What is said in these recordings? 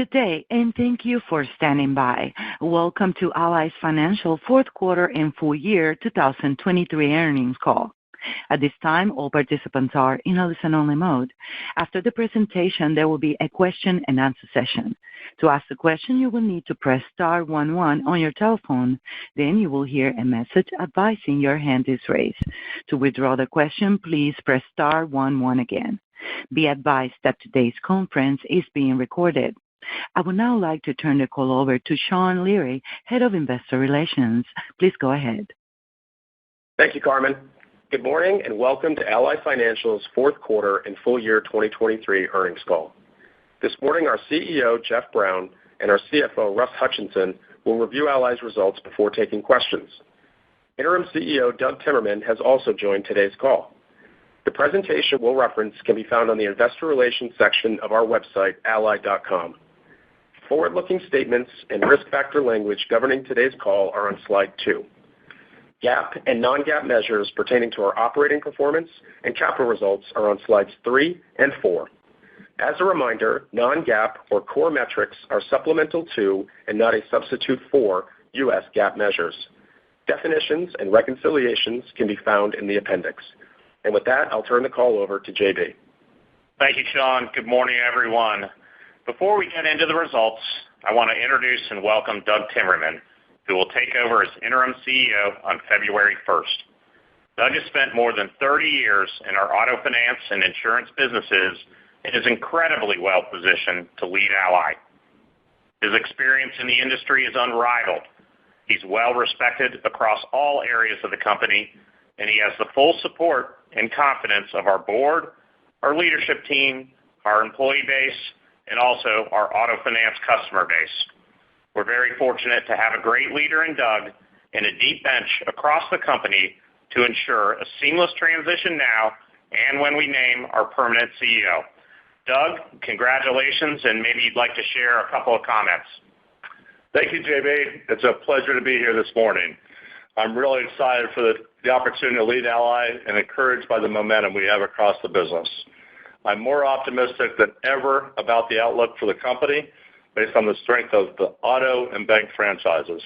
Good day, and thank you for standing by. Welcome to Ally Financial fourth quarter and full year 2023 earnings call. At this time, all participants are in a listen-only mode. After the presentation, there will be a question-and-answer session. To ask a question, you will need to press star 11 on your telephone. Then you will hear a message advising your hand is raised. To withdraw the question, please press star 11 again. Be advised that today's conference is being recorded. I would now like to turn the call over to Sean Leary, Head of Investor Relations. Please go ahead. Thank you, Carmen. Good morning and welcome to Ally Financial's fourth quarter and full year 2023 earnings call. This morning, our CEO, Jeff Brown, and our CFO, Russ Hutchinson, will review Ally's results before taking questions. Interim CEO Doug Timmerman has also joined today's call. The presentation we'll reference can be found on the Investor Relations section of our website, ally.com. Forward-looking statements and risk factor language governing today's call are on slide 2. GAAP and non-GAAP measures pertaining to our operating performance and capital results are on slides 3 and 4. As a reminder, non-GAAP or core metrics are supplemental to and not a substitute for U.S. GAAP measures. Definitions and reconciliations can be found in the appendix. And with that, I'll turn the call over to JB. Thank you, Sean. Good morning, everyone. Before we get into the results, I want to introduce and welcome Doug Timmerman, who will take over as interim CEO on February 1st. Doug has spent more than 30 years in our auto finance and insurance businesses and is incredibly well positioned to lead Ally. His experience in the industry is unrivaled. He's well respected across all areas of the company, and he has the full support and confidence of our board, our leadership team, our employee base, and also our auto finance customer base. We're very fortunate to have a great leader in Doug and a deep bench across the company to ensure a seamless transition now and when we name our permanent CEO. Doug, congratulations, and maybe you'd like to share a couple of comments. Thank you, JB. It's a pleasure to be here this morning. I'm really excited for the opportunity to lead Ally and encouraged by the momentum we have across the business. I'm more optimistic than ever about the outlook for the company based on the strength of the auto and bank franchises.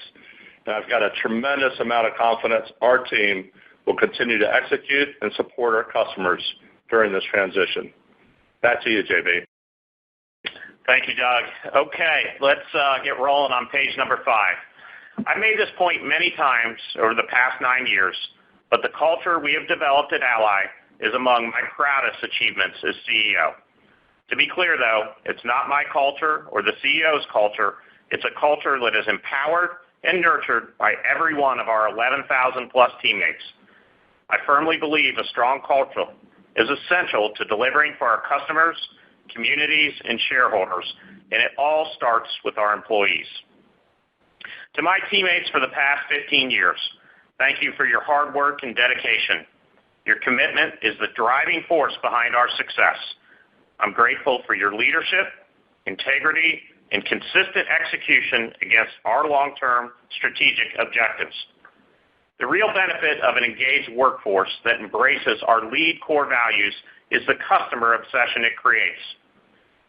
And I've got a tremendous amount of confidence our team will continue to execute and support our customers during this transition. Back to you, JB. Thank you, Doug. Okay, let's get rolling on page number 5. I made this point many times over the past 9 years, but the culture we have developed at Ally is among my proudest achievements as CEO. To be clear, though, it's not my culture or the CEO's culture. It's a culture that is empowered and nurtured by every one of our 11,000-plus teammates. I firmly believe a strong culture is essential to delivering for our customers, communities, and shareholders, and it all starts with our employees. To my teammates for the past 15 years, thank you for your hard work and dedication. Your commitment is the driving force behind our success. I'm grateful for your leadership, integrity, and consistent execution against our long-term strategic objectives. The real benefit of an engaged workforce that embraces our lead core values is the customer obsession it creates.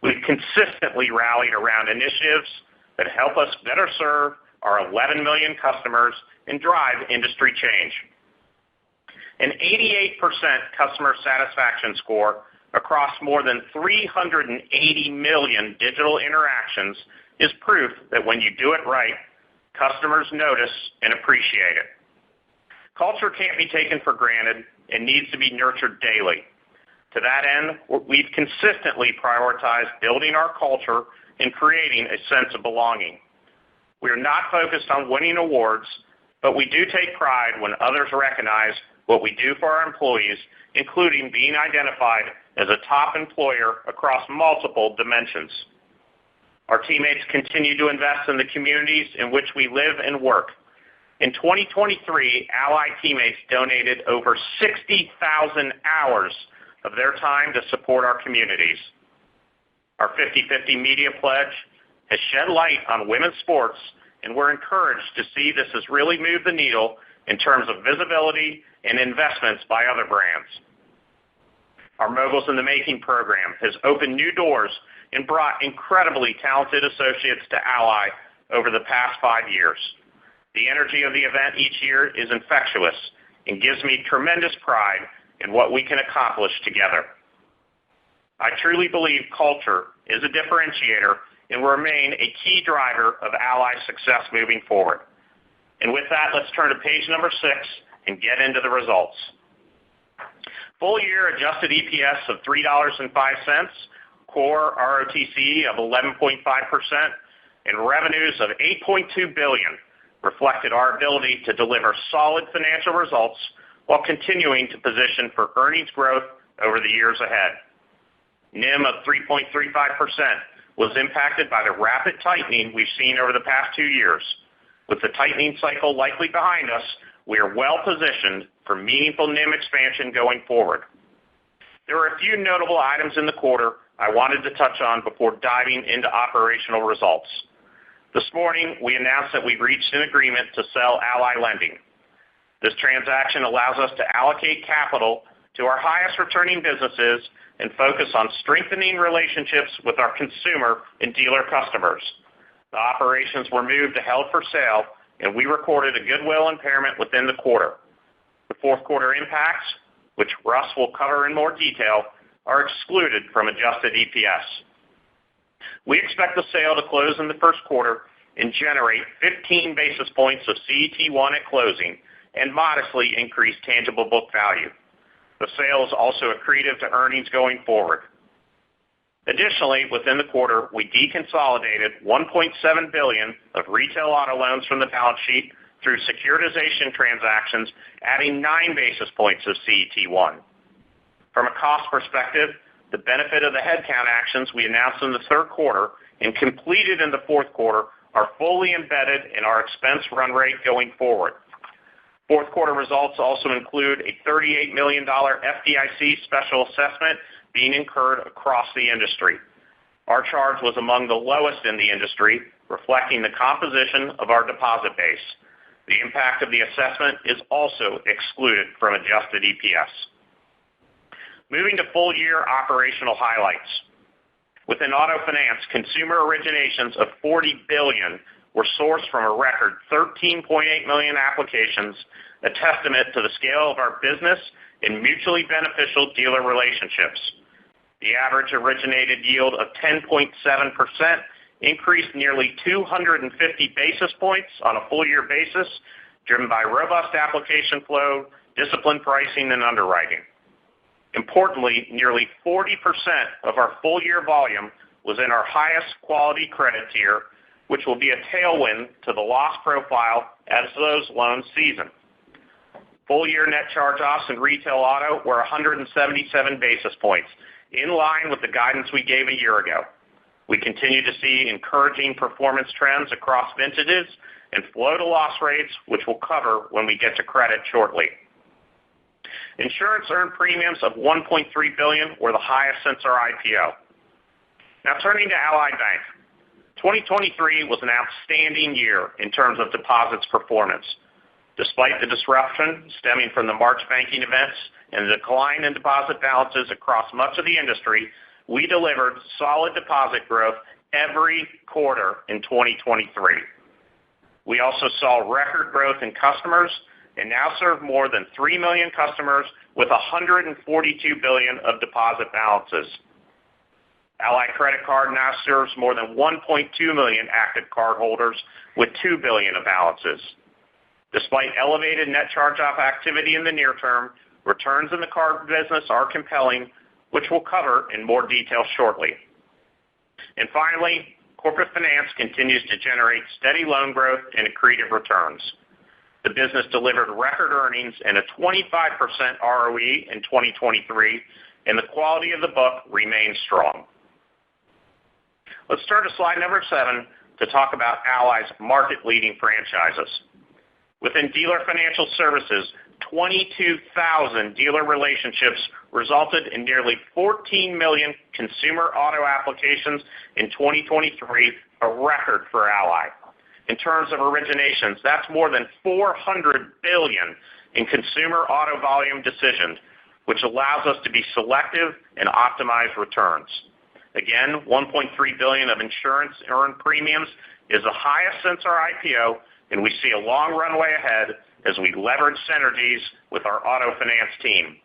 We've consistently rallied around initiatives that help us better serve our 11 million customers and drive industry change. An 88% customer satisfaction score across more than 380 million digital interactions is proof that when you do it right, customers notice and appreciate it. Culture can't be taken for granted and needs to be nurtured daily. To that end, we've consistently prioritized building our culture and creating a sense of belonging. We are not focused on winning awards, but we do take pride when others recognize what we do for our employees, including being identified as a top employer across multiple dimensions. Our teammates continue to invest in the communities in which we live and work. In 2023, Ally teammates donated over 60,000 hours of their time to support our communities. Our 50/50 media pledge has shed light on women's sports, and we're encouraged to see this has really moved the needle in terms of visibility and investments by other brands. Our Moguls in the Making program has opened new doors and brought incredibly talented associates to Ally over the past 5 years. The energy of the event each year is infectious and gives me tremendous pride in what we can accomplish together. I truly believe culture is a differentiator and will remain a key driver of Ally's success moving forward. And with that, let's turn to page number 6 and get into the results. Full year adjusted EPS of $3.05, core ROTCE of 11.5%, and revenues of $8.2 billion reflected our ability to deliver solid financial results while continuing to position for earnings growth over the years ahead. NIM of 3.35% was impacted by the rapid tightening we've seen over the past 2 years. With the tightening cycle likely behind us, we are well positioned for meaningful NIM expansion going forward. There were a few notable items in the quarter I wanted to touch on before diving into operational results. This morning, we announced that we've reached an agreement to sell Ally Lending. This transaction allows us to allocate capital to our highest returning businesses and focus on strengthening relationships with our consumer and dealer customers. The operations were moved to held for sale, and we recorded a goodwill impairment within the quarter. The fourth quarter impacts, which Russ will cover in more detail, are excluded from adjusted EPS. We expect the sale to close in the first quarter and generate 15 basis points of CET1 at closing and modestly increase tangible book value. The sale is also accretive to earnings going forward. Additionally, within the quarter, we deconsolidated $1.7 billion of retail auto loans from the balance sheet through securitization transactions, adding 9 basis points of CET1. From a cost perspective, the benefit of the headcount actions we announced in the third quarter and completed in the fourth quarter are fully embedded in our expense run rate going forward. Fourth quarter results also include a $38 million FDIC special assessment being incurred across the industry. Our charge was among the lowest in the industry, reflecting the composition of our deposit base. The impact of the assessment is also excluded from adjusted EPS. Moving to full-year operational highlights. Within auto finance, consumer originations of $40 billion were sourced from a record 13.8 million applications, a testament to the scale of our business and mutually beneficial dealer relationships. The average originated yield of 10.7% increased nearly 250 basis points on a full-year basis, driven by robust application flow, disciplined pricing, and underwriting. Importantly, nearly 40% of our full-year volume was in our highest quality credit tier, which will be a tailwind to the loss profile as those loans season. Full-year net charge-offs in retail auto were 177 basis points, in line with the guidance we gave a year ago. We continue to see encouraging performance trends across vintages and flow-to-loss rates, which we'll cover when we get to credit shortly. Insurance earned premiums of $1.3 billion were the highest since our IPO. Now turning to Ally Bank. 2023 was an outstanding year in terms of deposits performance. Despite the disruption stemming from the March banking events and the decline in deposit balances across much of the industry, we delivered solid deposit growth every quarter in 2023. We also saw record growth in customers and now serve more than 3 million customers with $142 billion of deposit balances. Ally Credit Card now serves more than 1.2 million active cardholders with $2 billion of balances. Despite elevated net charge-off activity in the near term, returns in the card business are compelling, which we'll cover in more detail shortly. And finally, corporate finance continues to generate steady loan growth and accretive returns. The business delivered record earnings and a 25% ROE in 2023, and the quality of the book remains strong. Let's turn to slide number 7 to talk about Ally's market-leading franchises. Within dealer financial services, 22,000 dealer relationships resulted in nearly 14 million consumer auto applications in 2023, a record for Ally. In terms of originations, that's more than $400 billion in consumer auto volume decisioned, which allows us to be selective and optimize returns. Again, $1.3 billion of insurance earned premiums is the highest since our IPO, and we see a long runway ahead as we leverage synergies with our auto finance team.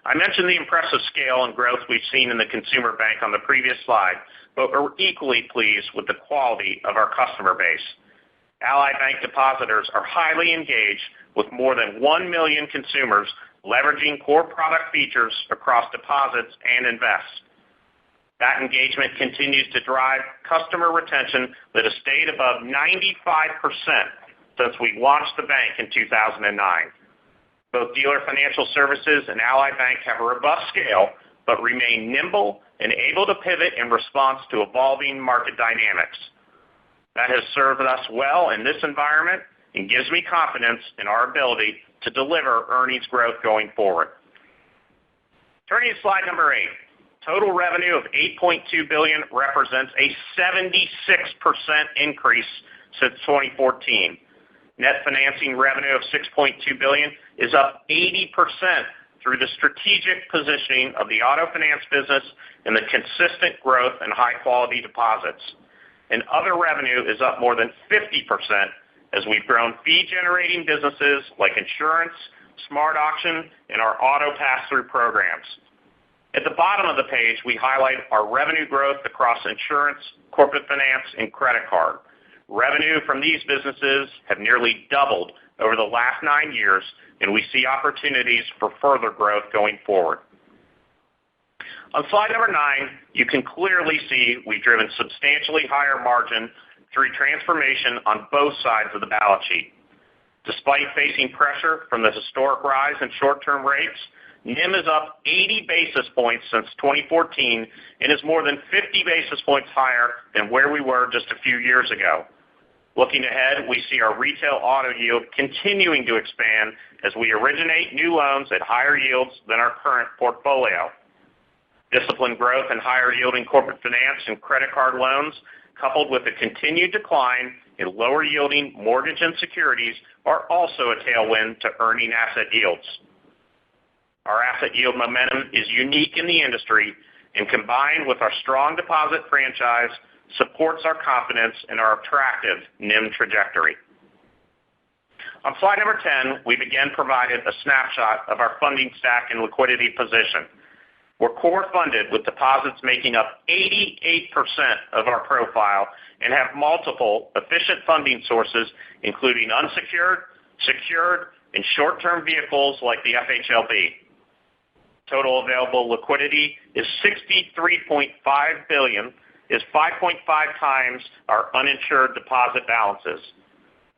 I mentioned the impressive scale and growth we've seen in the consumer bank on the previous slide, but we're equally pleased with the quality of our customer base. Ally Bank depositors are highly engaged with more than 1 million consumers leveraging core product features across deposits and invests. That engagement continues to drive customer retention that has stayed above 95% since we launched the bank in 2009. Both Dealer Financial Services and Ally Bank have a robust scale, but remain nimble and able to pivot in response to evolving market dynamics. That has served us well in this environment and gives me confidence in our ability to deliver earnings growth going forward. Turning to slide number 8. Total revenue of $8.2 billion represents a 76% increase since 2014. Net financing revenue of $6.2 billion is up 80% through the strategic positioning of the auto finance business and the consistent growth in high-quality deposits. And other revenue is up more than 50% as we've grown fee-generating businesses like insurance, Smart Auction, and our auto pass-through programs. At the bottom of the page, we highlight our revenue growth across insurance, corporate finance, and credit card. Revenue from these businesses have nearly doubled over the last 9 years, and we see opportunities for further growth going forward. On slide number 9, you can clearly see we've driven substantially higher margin through transformation on both sides of the balance sheet. Despite facing pressure from the historic rise in short-term rates, NIM is up 80 basis points since 2014 and is more than 50 basis points higher than where we were just a few years ago. Looking ahead, we see our retail auto yield continuing to expand as we originate new loans at higher yields than our current portfolio. Disciplined growth in higher-yielding corporate finance and credit card loans, coupled with a continued decline in lower-yielding mortgage and securities, are also a tailwind to earning asset yields. Our asset yield momentum is unique in the industry, and combined with our strong deposit franchise, supports our confidence in our attractive NIM trajectory. On slide number 10, we've again provided a snapshot of our funding stack and liquidity position. We're core funded with deposits making up 88% of our profile and have multiple efficient funding sources, including unsecured, secured, and short-term vehicles like the FHLB. Total available liquidity is $63.5 billion, is 5.5 times our uninsured deposit balances.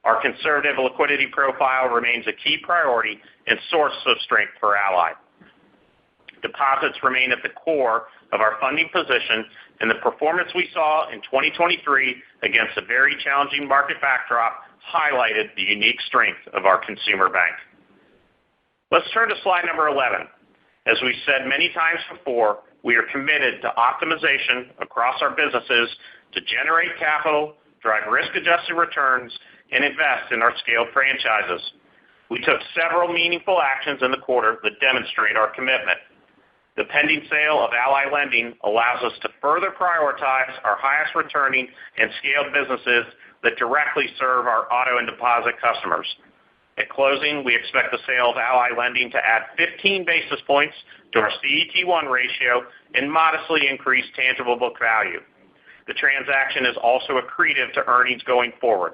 Our conservative liquidity profile remains a key priority and source of strength for Ally. Deposits remain at the core of our funding position, and the performance we saw in 2023 against a very challenging market backdrop highlighted the unique strength of our consumer bank. Let's turn to slide number 11. As we've said many times before, we are committed to optimization across our businesses to generate capital, drive risk-adjusted returns, and invest in our scaled franchises. We took several meaningful actions in the quarter that demonstrate our commitment. The pending sale of Ally Lending allows us to further prioritize our highest returning and scaled businesses that directly serve our auto and deposit customers. At closing, we expect the sale of Ally Lending to add 15 basis points to our CET1 ratio and modestly increase tangible book value. The transaction is also accretive to earnings going forward.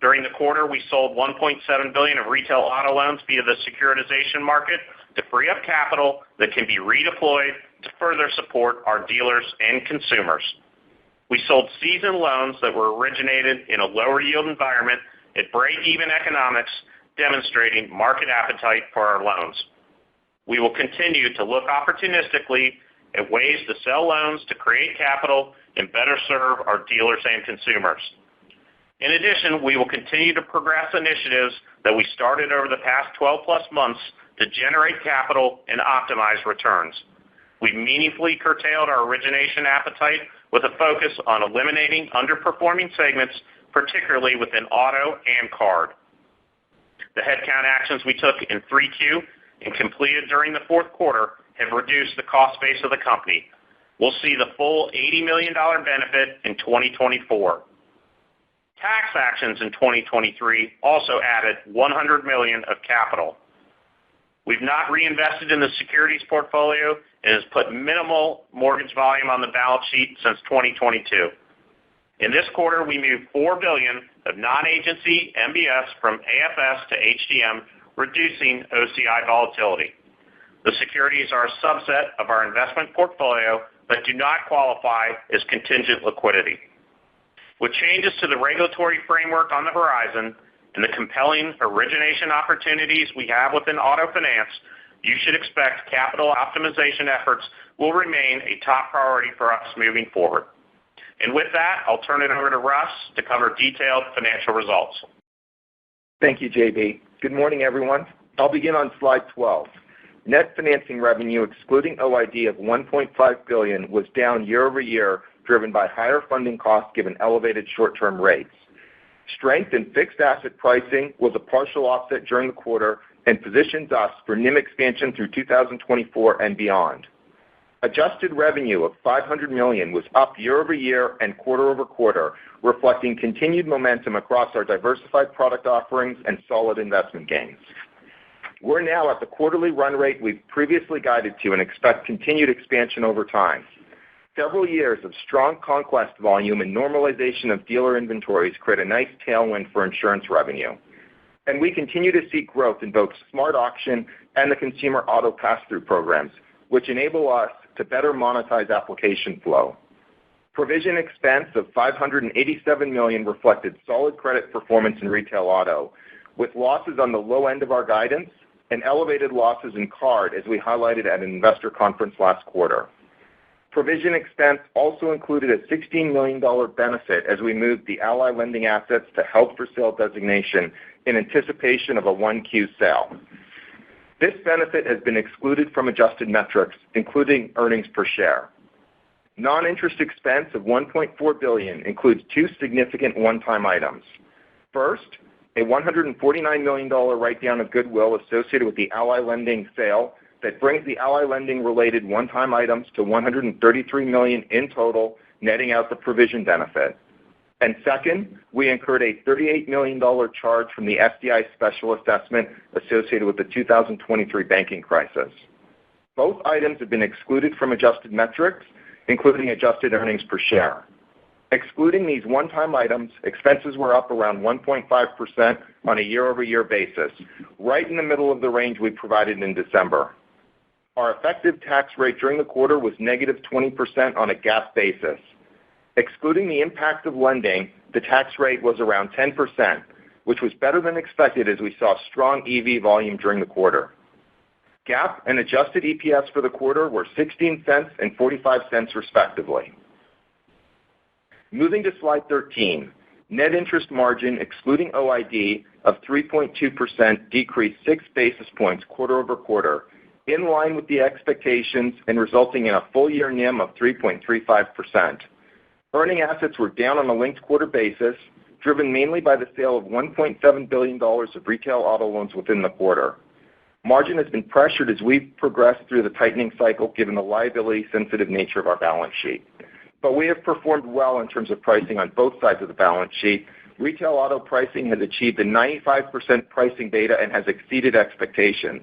During the quarter, we sold $1.7 billion of retail auto loans via the securitization market to free up capital that can be redeployed to further support our dealers and consumers. We sold seasoned loans that were originated in a lower yield environment at break-even economics, demonstrating market appetite for our loans. We will continue to look opportunistically at ways to sell loans to create capital and better serve our dealers and consumers. In addition, we will continue to progress initiatives that we started over the past 12-plus months to generate capital and optimize returns. We've meaningfully curtailed our origination appetite with a focus on eliminating underperforming segments, particularly within auto and card. The headcount actions we took in 3Q and completed during the fourth quarter have reduced the cost base of the company. We'll see the full $80 million benefit in 2024. Tax actions in 2023 also added $100 million of capital. We've not reinvested in the securities portfolio and has put minimal mortgage volume on the balance sheet since 2022. In this quarter, we moved $4 billion of non-agency MBS from AFS to HTM, reducing OCI volatility. The securities are a subset of our investment portfolio but do not qualify as contingent liquidity. With changes to the regulatory framework on the horizon and the compelling origination opportunities we have within auto finance, you should expect capital optimization efforts will remain a top priority for us moving forward. And with that, I'll turn it over to Russ to cover detailed financial results. Thank you, JB. Good morning, everyone. I'll begin on slide 12. Net financing revenue, excluding OID of $1.5 billion, was down year-over-year, driven by higher funding costs given elevated short-term rates. Strength in fixed asset pricing was a partial offset during the quarter and positions us for NIM expansion through 2024 and beyond. Adjusted revenue of $500 million was up year-over-year and quarter-over-quarter, reflecting continued momentum across our diversified product offerings and solid investment gains. We're now at the quarterly run rate we've previously guided to and expect continued expansion over time. Several years of strong conquest volume and normalization of dealer inventories create a nice tailwind for insurance revenue. And we continue to see growth in both Smart Auction and the consumer auto pass-through programs, which enable us to better monetize application flow. Provision expense of $587 million reflected solid credit performance in retail auto, with losses on the low end of our guidance and elevated losses in card, as we highlighted at an investor conference last quarter. Provision expense also included a $16 million benefit as we moved the Ally lending assets to held-for-sale designation in anticipation of a 1Q sale. This benefit has been excluded from adjusted metrics, including earnings per share. Non-interest expense of $1.4 billion includes two significant one-time items. First, a $149 million write-down of goodwill associated with the Ally lending sale that brings the Ally lending-related one-time items to $133 million in total, netting out the provision benefit. And second, we incurred a $38 million charge from the FDI special assessment associated with the 2023 banking crisis. Both items have been excluded from adjusted metrics, including adjusted earnings per share. Excluding these one-time items, expenses were up around 1.5% on a year-over-year basis, right in the middle of the range we provided in December. Our effective tax rate during the quarter was negative 20% on a GAAP basis. Excluding the impact of lending, the tax rate was around 10%, which was better than expected as we saw strong EV volume during the quarter. GAAP and adjusted EPS for the quarter were 16 cents and 45 cents respectively. Moving to slide 13, net interest margin excluding OID of 3.2% decreased 6 basis points quarter over quarter, in line with the expectations and resulting in a full-year NIM of 3.35%. Earning assets were down on a linked quarter basis, driven mainly by the sale of $1.7 billion of retail auto loans within the quarter. Margin has been pressured as we've progressed through the tightening cycle given the liability-sensitive nature of our balance sheet. But we have performed well in terms of pricing on both sides of the balance sheet. Retail auto pricing has achieved a 95% pricing beta and has exceeded expectations.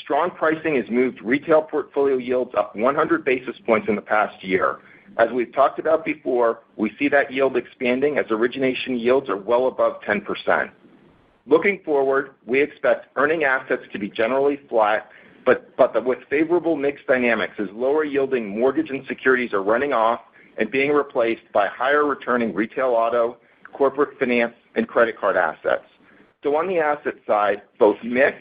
Strong pricing has moved retail portfolio yields up 100 basis points in the past year. As we've talked about before, we see that yield expanding as origination yields are well above 10%. Looking forward, we expect earning assets to be generally flat, but with favorable mixed dynamics as lower-yielding mortgage and securities are running off and being replaced by higher-returning retail auto, corporate finance, and credit card assets. So on the asset side, both mix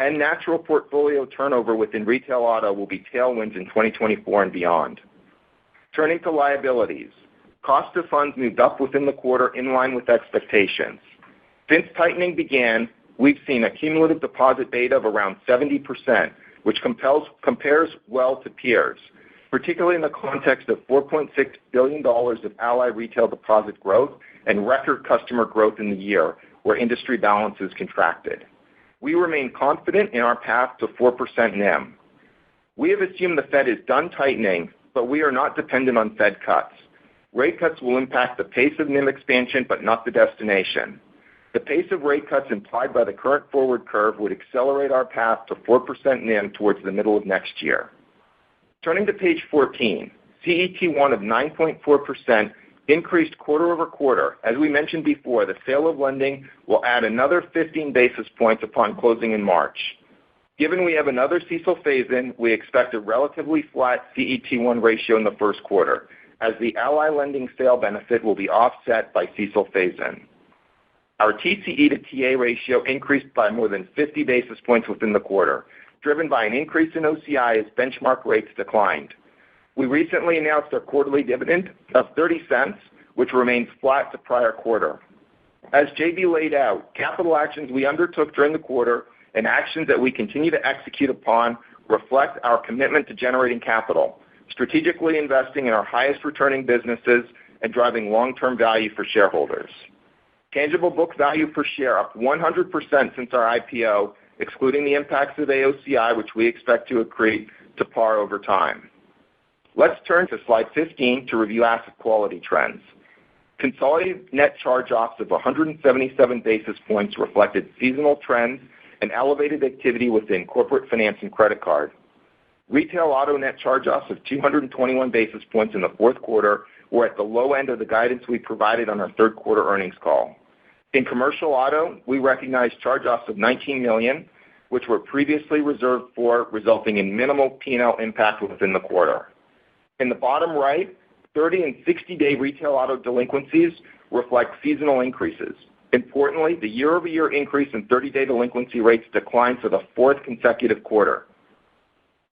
and natural portfolio turnover within retail auto will be tailwinds in 2024 and beyond. Turning to liabilities, cost of funds moved up within the quarter in line with expectations. Since tightening began, we've seen a cumulative deposit beta of around 70%, which compares well to peers, particularly in the context of $4.6 billion of Ally retail deposit growth and record customer growth in the year, where industry balances contracted. We remain confident in our path to 4% NIM. We have assumed the Fed is done tightening, but we are not dependent on Fed cuts. Rate cuts will impact the pace of NIM expansion, but not the destination. The pace of rate cuts implied by the current forward curve would accelerate our path to 4% NIM towards the middle of next year. Turning to page 14, CET1 of 9.4% increased quarter over quarter. As we mentioned before, the sale of lending will add another 15 basis points upon closing in March. Given we have another CECL phase-in, we expect a relatively flat CET1 ratio in the first quarter, as the Ally lending sale benefit will be offset by CECL phase-in. Our TCE to TA ratio increased by more than 50 basis points within the quarter, driven by an increase in OCI as benchmark rates declined. We recently announced our quarterly dividend of 30 cents, which remains flat to prior quarter. As JB laid out, capital actions we undertook during the quarter and actions that we continue to execute upon reflect our commitment to generating capital, strategically investing in our highest returning businesses, and driving long-term value for shareholders. Tangible book value per share up 100% since our IPO, excluding the impacts of AOCI, which we expect to accrete to par over time. Let's turn to slide 15 to review asset quality trends. Consolidated net charge-offs of 177 basis points reflected seasonal trends and elevated activity within corporate finance and credit card. Retail auto net charge-offs of 221 basis points in the fourth quarter were at the low end of the guidance we provided on our third quarter earnings call. In commercial auto, we recognized charge-offs of $19 million, which were previously reserved for, resulting in minimal P&L impact within the quarter. In the bottom right, 30 and 60-day retail auto delinquencies reflect seasonal increases. Importantly, the year-over-year increase in 30-day delinquency rates declined for the fourth consecutive quarter.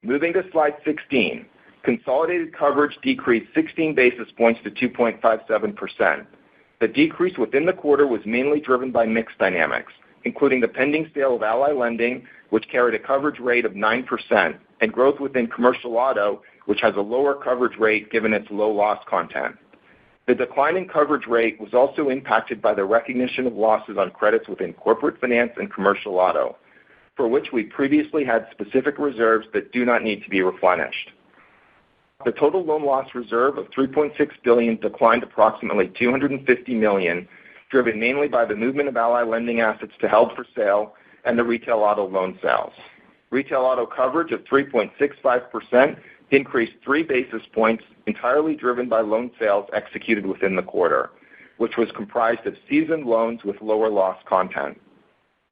Moving to slide 16, consolidated coverage decreased 16 basis points to 2.57%. The decrease within the quarter was mainly driven by mix dynamics, including the pending sale of Ally Lending, which carried a coverage rate of 9%, and growth within commercial auto, which has a lower coverage rate given its low loss content. The decline in coverage rate was also impacted by the recognition of losses on credits within corporate finance and commercial auto, for which we previously had specific reserves that do not need to be replenished. The total loan loss reserve of $3.6 billion declined approximately $250 million, driven mainly by the movement of Ally Lending assets to held for sale and the retail auto loan sales. Retail auto coverage of 3.65% increased 3 basis points, entirely driven by loan sales executed within the quarter, which was comprised of seasoned loans with lower loss content.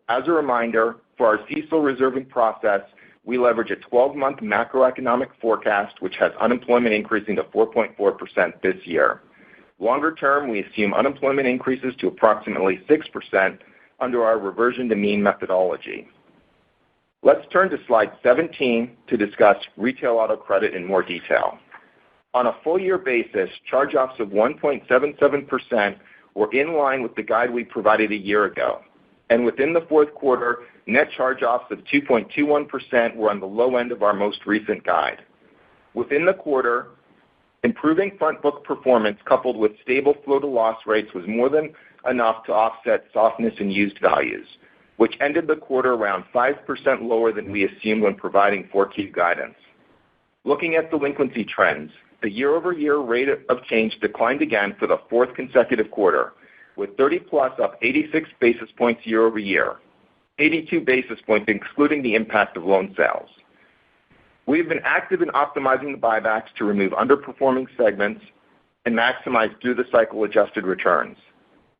As a reminder, for our CECL reserving process, we leverage a 12-month macroeconomic forecast, which has unemployment increasing to 4.4% this year. Longer term, we assume unemployment increases to approximately 6% under our reversion to mean methodology. Let's turn to slide 17 to discuss retail auto credit in more detail. On a full-year basis, charge-offs of 1.77% were in line with the guide we provided a year ago. And within the fourth quarter, net charge-offs of 2.21% were on the low end of our most recent guide. Within the quarter, improving front book performance coupled with stable flow-to-loss rates was more than enough to offset softness in used values, which ended the quarter around 5% lower than we assumed when providing 4Q guidance. Looking at delinquency trends, the year-over-year rate of change declined again for the fourth consecutive quarter, with 30-plus up 86 basis points year-over-year, 82 basis points excluding the impact of loan sales. We have been active in optimizing the buybacks to remove underperforming segments and maximize through-the-cycle adjusted returns.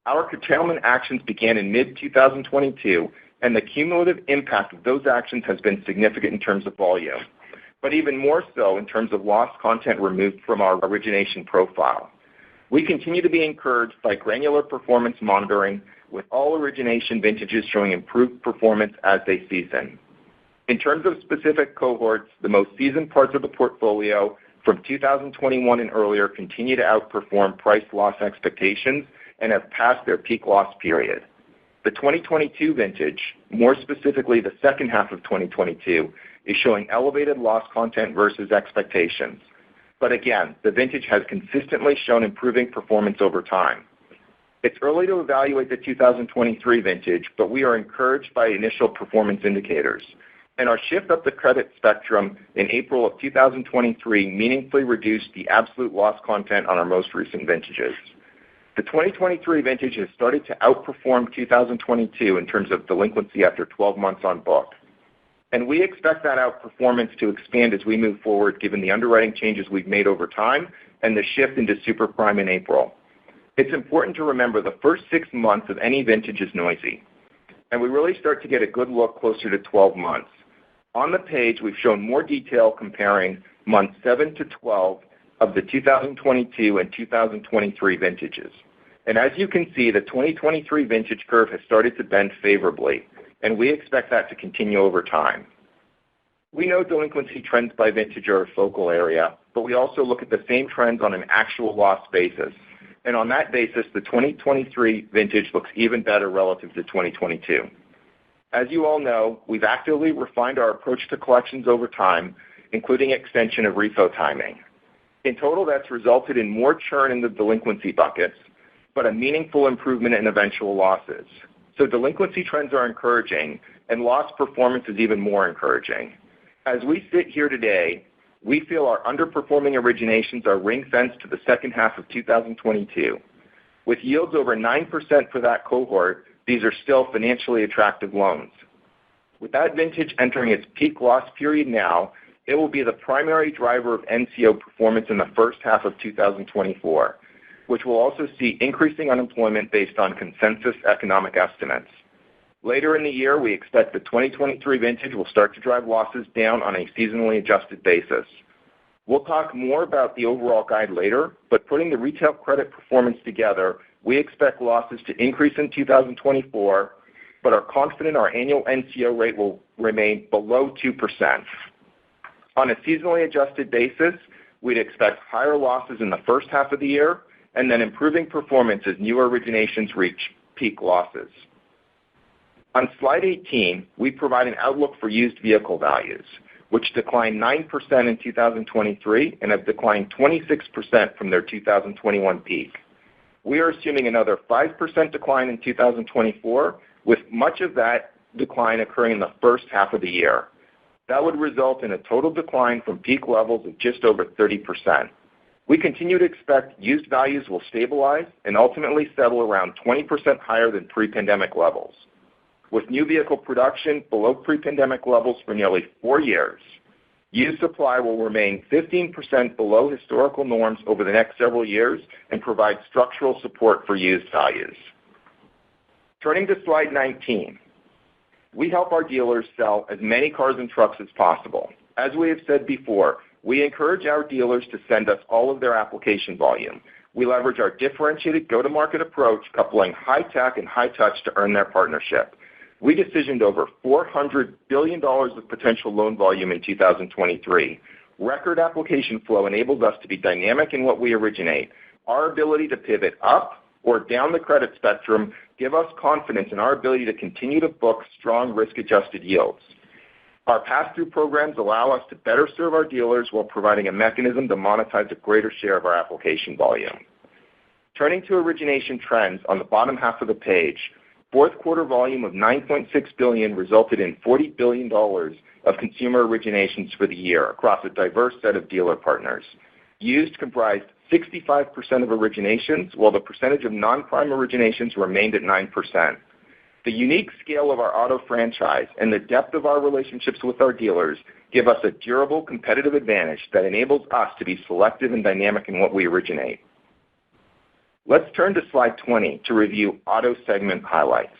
Our curtailment actions began in mid-2022, and the cumulative impact of those actions has been significant in terms of volume, but even more so in terms of loss content removed from our origination profile. We continue to be encouraged by granular performance monitoring, with all origination vintages showing improved performance as they season. In terms of specific cohorts, the most seasoned parts of the portfolio from 2021 and earlier continue to outperform price loss expectations and have passed their peak loss period. The 2022 vintage, more specifically the second half of 2022, is showing elevated loss content versus expectations. But again, the vintage has consistently shown improving performance over time. It's early to evaluate the 2023 vintage, but we are encouraged by initial performance indicators. and our shift up the credit spectrum in April of 2023 meaningfully reduced the absolute loss content on our most recent vintages. The 2023 vintage has started to outperform 2022 in terms of delinquency after 12 months on book. And we expect that outperformance to expand as we move forward given the underwriting changes we've made over time and the shift into super prime in April. It's important to remember the first 6 months of any vintage is noisy, and we really start to get a good look closer to 12 months. On the page, we've shown more detail comparing months 7 to 12 of the 2022 and 2023 vintages. And as you can see, the 2023 vintage curve has started to bend favorably, and we expect that to continue over time. We know delinquency trends by vintage are a focal area, but we also look at the same trends on an actual loss basis. And on that basis, the 2023 vintage looks even better relative to 2022. As you all know, we've actively refined our approach to collections over time, including extension of repo timing. In total, that's resulted in more churn in the delinquency buckets, but a meaningful improvement in eventual losses. So delinquency trends are encouraging, and loss performance is even more encouraging. As we sit here today, we feel our underperforming originations are ring-fenced to the second half of 2022. With yields over 9% for that cohort, these are still financially attractive loans. With that vintage entering its peak loss period now, it will be the primary driver of NCO performance in the first half of 2024, which will also see increasing unemployment based on consensus economic estimates. Later in the year, we expect the 2023 vintage will start to drive losses down on a seasonally adjusted basis. We'll talk more about the overall guide later, but putting the retail credit performance together, we expect losses to increase in 2024, but are confident our annual NCO rate will remain below 2%. On a seasonally adjusted basis, we'd expect higher losses in the first half of the year, and then improving performance as new originations reach peak losses. On slide 18, we provide an outlook for used vehicle values, which declined 9% in 2023 and have declined 26% from their 2021 peak. We are assuming another 5% decline in 2024, with much of that decline occurring in the first half of the year. That would result in a total decline from peak levels of just over 30%. We continue to expect used values will stabilize and ultimately settle around 20% higher than pre-pandemic levels. With new vehicle production below pre-pandemic levels for nearly 4 years, used supply will remain 15% below historical norms over the next several years and provide structural support for used values. Turning to slide 19, we help our dealers sell as many cars and trucks as possible. As we have said before, we encourage our dealers to send us all of their application volume. We leverage our differentiated go-to-market approach, coupling high-tech and high-touch to earn their partnership. We decisioned over $400 billion of potential loan volume in 2023. Record application flow enables us to be dynamic in what we originate. Our ability to pivot up or down the credit spectrum give us confidence in our ability to continue to book strong risk-adjusted yields. Our pass-through programs allow us to better serve our dealers while providing a mechanism to monetize a greater share of our application volume. Turning to origination trends on the bottom half of the page, fourth quarter volume of $9.6 billion resulted in $40 billion of consumer originations for the year across a diverse set of dealer partners. Used comprised 65% of originations, while the percentage of non-prime originations remained at 9%. The unique scale of our auto franchise and the depth of our relationships with our dealers give us a durable competitive advantage that enables us to be selective and dynamic in what we originate. Let's turn to slide 20 to review auto segment highlights.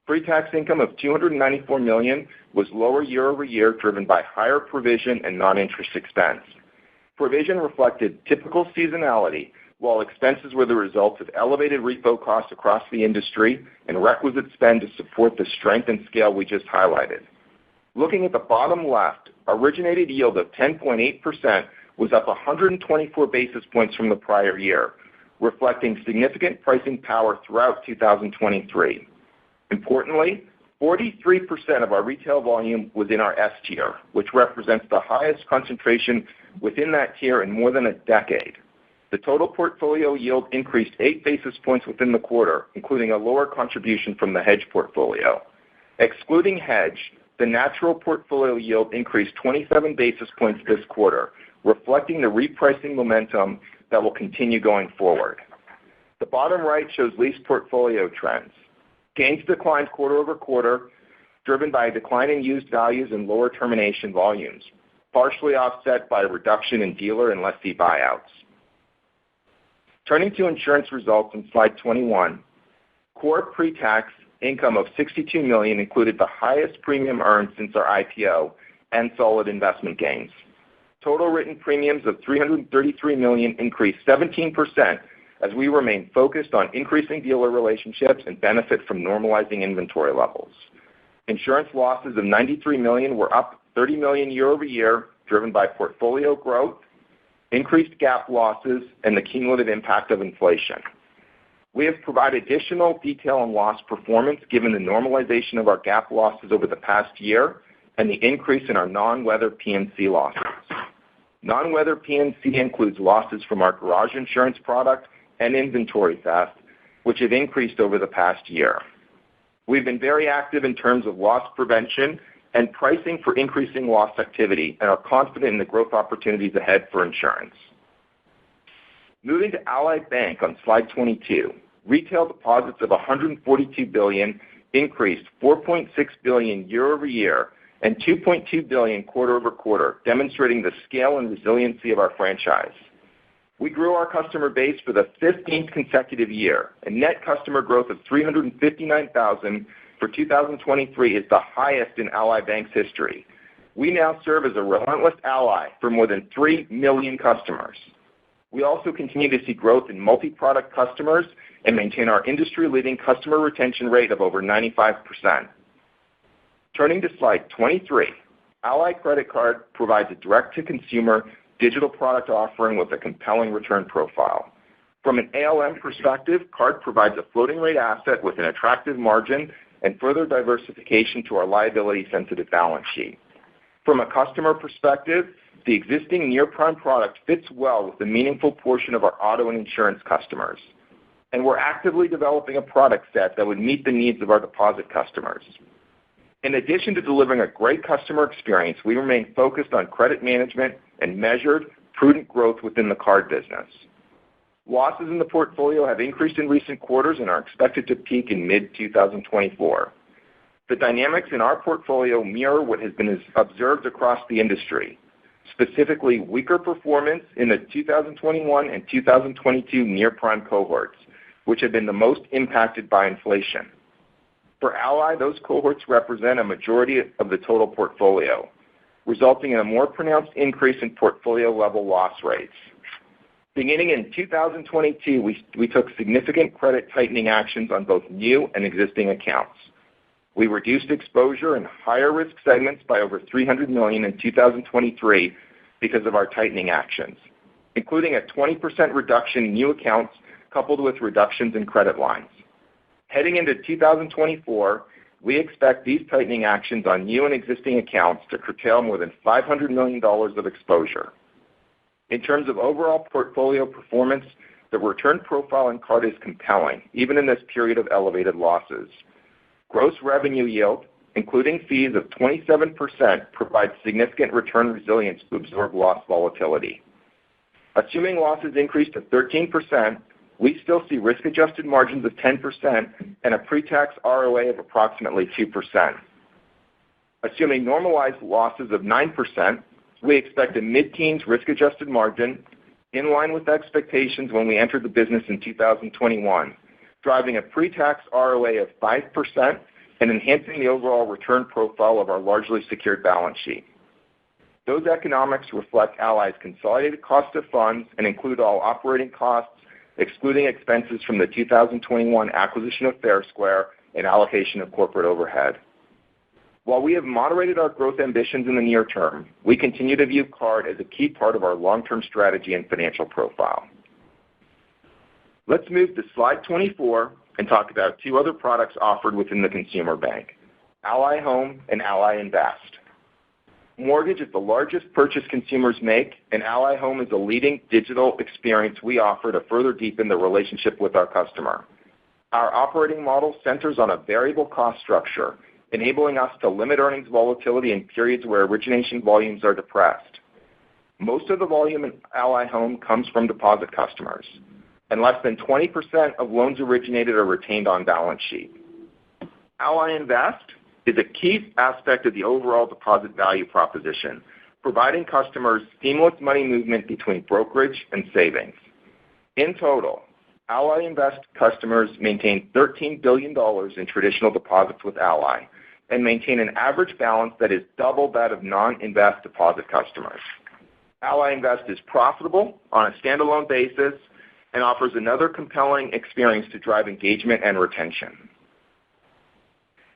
Pre-tax income of $294 million was lower year over year, driven by higher provision and non-interest expense. Provision reflected typical seasonality, while expenses were the result of elevated repo costs across the industry and requisite spend to support the strength and scale we just highlighted. Looking at the bottom left, originated yield of 10.8% was up 124 basis points from the prior year, reflecting significant pricing power throughout 2023. Importantly, 43% of our retail volume was in our S tier, which represents the highest concentration within that tier in more than a decade. The total portfolio yield increased 8 basis points within the quarter, including a lower contribution from the hedge portfolio. Excluding hedge, the natural portfolio yield increased 27 basis points this quarter, reflecting the repricing momentum that will continue going forward. The bottom right shows lease portfolio trends. Gains declined quarter-over-quarter, driven by a decline in used values and lower termination volumes, partially offset by a reduction in dealer and lessee buyouts. Turning to insurance results on slide 21, core pre-tax income of $62 million included the highest premium earned since our IPO and solid investment gains. Total written premiums of $333 million increased 17% as we remain focused on increasing dealer relationships and benefit from normalizing inventory levels. Insurance losses of $93 million were up $30 million year-over-year, driven by portfolio growth, increased GAAP losses, and the cumulative impact of inflation. We have provided additional detail on loss performance given the normalization of our GAAP losses over the past year and the increase in our non-weather P&C losses. Non-weather P&C includes losses from our garage insurance product and inventory theft, which have increased over the past year. We've been very active in terms of loss prevention and pricing for increasing loss activity and are confident in the growth opportunities ahead for insurance. Moving to Ally Bank on slide 22, retail deposits of $142 billion increased $4.6 billion year-over-year and $2.2 billion quarter-over-quarter, demonstrating the scale and resiliency of our franchise. We grew our customer base for the 15th consecutive year, and net customer growth of 359,000 for 2023 is the highest in Ally Bank's history. We now serve as a relentless ally for more than 3 million customers. We also continue to see growth in multi-product customers and maintain our industry-leading customer retention rate of over 95%. Turning to slide 23, Ally Credit Card provides a direct-to-consumer digital product offering with a compelling return profile. From an ALM perspective, card provides a floating rate asset with an attractive margin and further diversification to our liability-sensitive balance sheet. From a customer perspective, the existing near-prime product fits well with a meaningful portion of our auto and insurance customers, and we're actively developing a product set that would meet the needs of our deposit customers. In addition to delivering a great customer experience, we remain focused on credit management and measured, prudent growth within the card business. Losses in the portfolio have increased in recent quarters and are expected to peak in mid-2024. The dynamics in our portfolio mirror what has been observed across the industry, specifically weaker performance in the 2021 and 2022 near-prime cohorts, which have been the most impacted by inflation. For Ally, those cohorts represent a majority of the total portfolio, resulting in a more pronounced increase in portfolio-level loss rates. Beginning in 2022, we took significant credit tightening actions on both new and existing accounts. We reduced exposure in higher-risk segments by over $300 million in 2023 because of our tightening actions, including a 20% reduction in new accounts coupled with reductions in credit lines. Heading into 2024, we expect these tightening actions on new and existing accounts to curtail more than $500 million of exposure. In terms of overall portfolio performance, the return profile in card is compelling, even in this period of elevated losses. Gross revenue yield, including fees of 27%, provides significant return resilience to absorb loss volatility. Assuming losses increase to 13%, we still see risk-adjusted margins of 10% and a pre-tax ROA of approximately 2%. Assuming normalized losses of 9%, we expect a mid-teens risk-adjusted margin in line with expectations when we entered the business in 2021, driving a pre-tax ROA of 5% and enhancing the overall return profile of our largely secured balance sheet. Those economics reflect Ally's consolidated cost of funds and include all operating costs, excluding expenses from the 2021 acquisition of Fair Square and allocation of corporate overhead. While we have moderated our growth ambitions in the near term, we continue to view card as a key part of our long-term strategy and financial profile. Let's move to slide 24 and talk about two other products offered within the consumer bank, Ally Home and Ally Invest. Mortgage is the largest purchase consumers make, and Ally Home is a leading digital experience we offer to further deepen the relationship with our customer. Our operating model centers on a variable cost structure, enabling us to limit earnings volatility in periods where origination volumes are depressed. Most of the volume in Ally Home comes from deposit customers, and less than 20% of loans originated are retained on balance sheet. Ally Invest is a key aspect of the overall deposit value proposition, providing customers seamless money movement between brokerage and savings. In total, Ally Invest customers maintain $13 billion in traditional deposits with Ally and maintain an average balance that is double that of non-Invest deposit customers. Ally Invest is profitable on a standalone basis and offers another compelling experience to drive engagement and retention.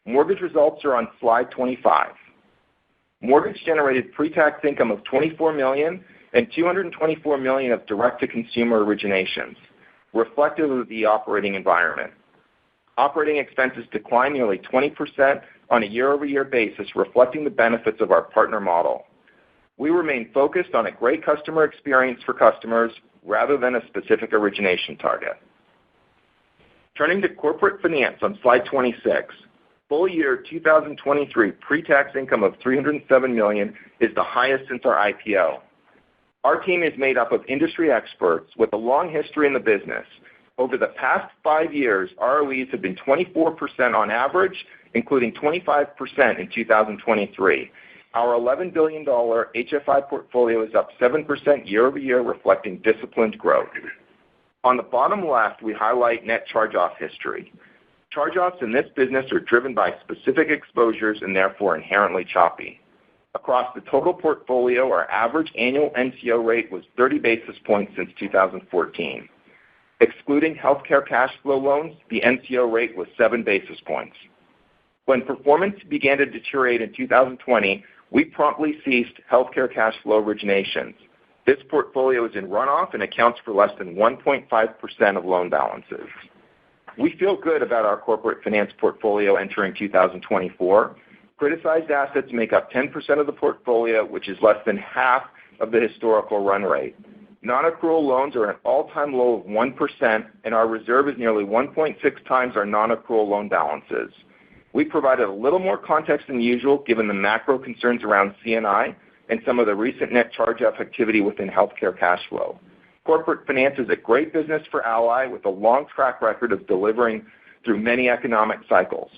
Mortgage results are on slide 25. Mortgage generated pre-tax income of $24 million and $224 million of direct-to-consumer originations, reflective of the operating environment. Operating expenses declined nearly 20% on a year-over-year basis, reflecting the benefits of our partner model. We remain focused on a great customer experience for customers rather than a specific origination target. Turning to corporate finance on slide 26, full year 2023 pre-tax income of $307 million is the highest since our IPO. Our team is made up of industry experts with a long history in the business. Over the past 5 years, ROEs have been 24% on average, including 25% in 2023. Our $11 billion HFI portfolio is up 7% year-over-year, reflecting disciplined growth. On the bottom left, we highlight net charge-off history. Charge-offs in this business are driven by specific exposures and therefore inherently choppy. Across the total portfolio, our average annual NCO rate was 30 basis points since 2014. Excluding healthcare cash flow loans, the NCO rate was 7 basis points. When performance began to deteriorate in 2020, we promptly ceased healthcare cash flow originations. This portfolio is in runoff and accounts for less than 1.5% of loan balances. We feel good about our corporate finance portfolio entering 2024. Criticized assets make up 10% of the portfolio, which is less than half of the historical run rate. Non-accrual loans are at an all-time low of 1%, and our reserve is nearly 1.6 times our non-accrual loan balances. We provided a little more context than usual given the macro concerns around C&I and some of the recent net charge-off activity within healthcare cash flow. Corporate finance is a great business for Ally with a long track record of delivering through many economic cycles.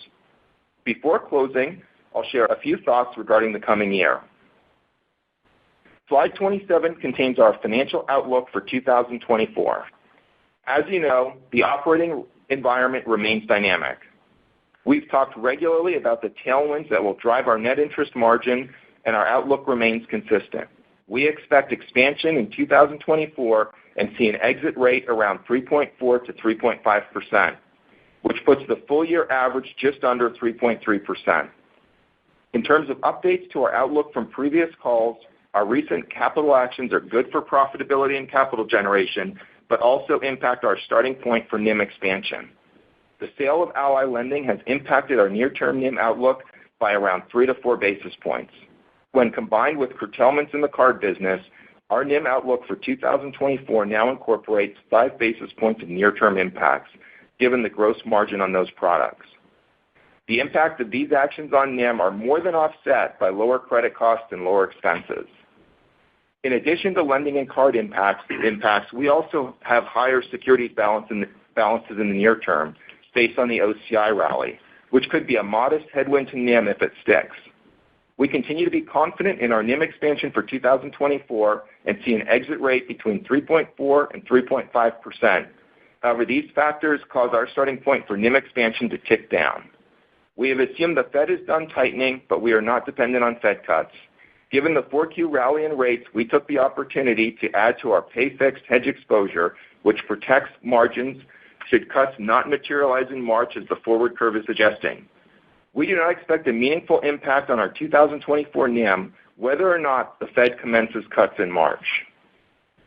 Before closing, I'll share a few thoughts regarding the coming year. Slide 27 contains our financial outlook for 2024. As you know, the operating environment remains dynamic. We've talked regularly about the tailwinds that will drive our net interest margin, and our outlook remains consistent. We expect expansion in 2024 and see an exit rate around 3.4 to 3.5%, which puts the full-year average just under 3.3%. In terms of updates to our outlook from previous calls, our recent capital actions are good for profitability and capital generation, but also impact our starting point for NIM expansion. The sale of Ally Lending has impacted our near-term NIM outlook by around 3 to 4 basis points. When combined with curtailments in the card business, our NIM outlook for 2024 now incorporates 5 basis points of near-term impacts, given the gross margin on those products. The impact of these actions on NIM are more than offset by lower credit costs and lower expenses. In addition to lending and card impacts, we also have higher securities balances in the near term based on the OCI rally, which could be a modest headwind to NIM if it sticks. We continue to be confident in our NIM expansion for 2024 and see an exit rate between 3.4 and 3.5%. However, these factors cause our starting point for NIM expansion to tick down. We have assumed the Fed is done tightening, but we are not dependent on Fed cuts. Given the 4Q rally in rates, we took the opportunity to add to our pay-fixed hedge exposure, which protects margins should cuts not materialize in March as the forward curve is suggesting. We do not expect a meaningful impact on our 2024 NIM, whether or not the Fed commences cuts in March.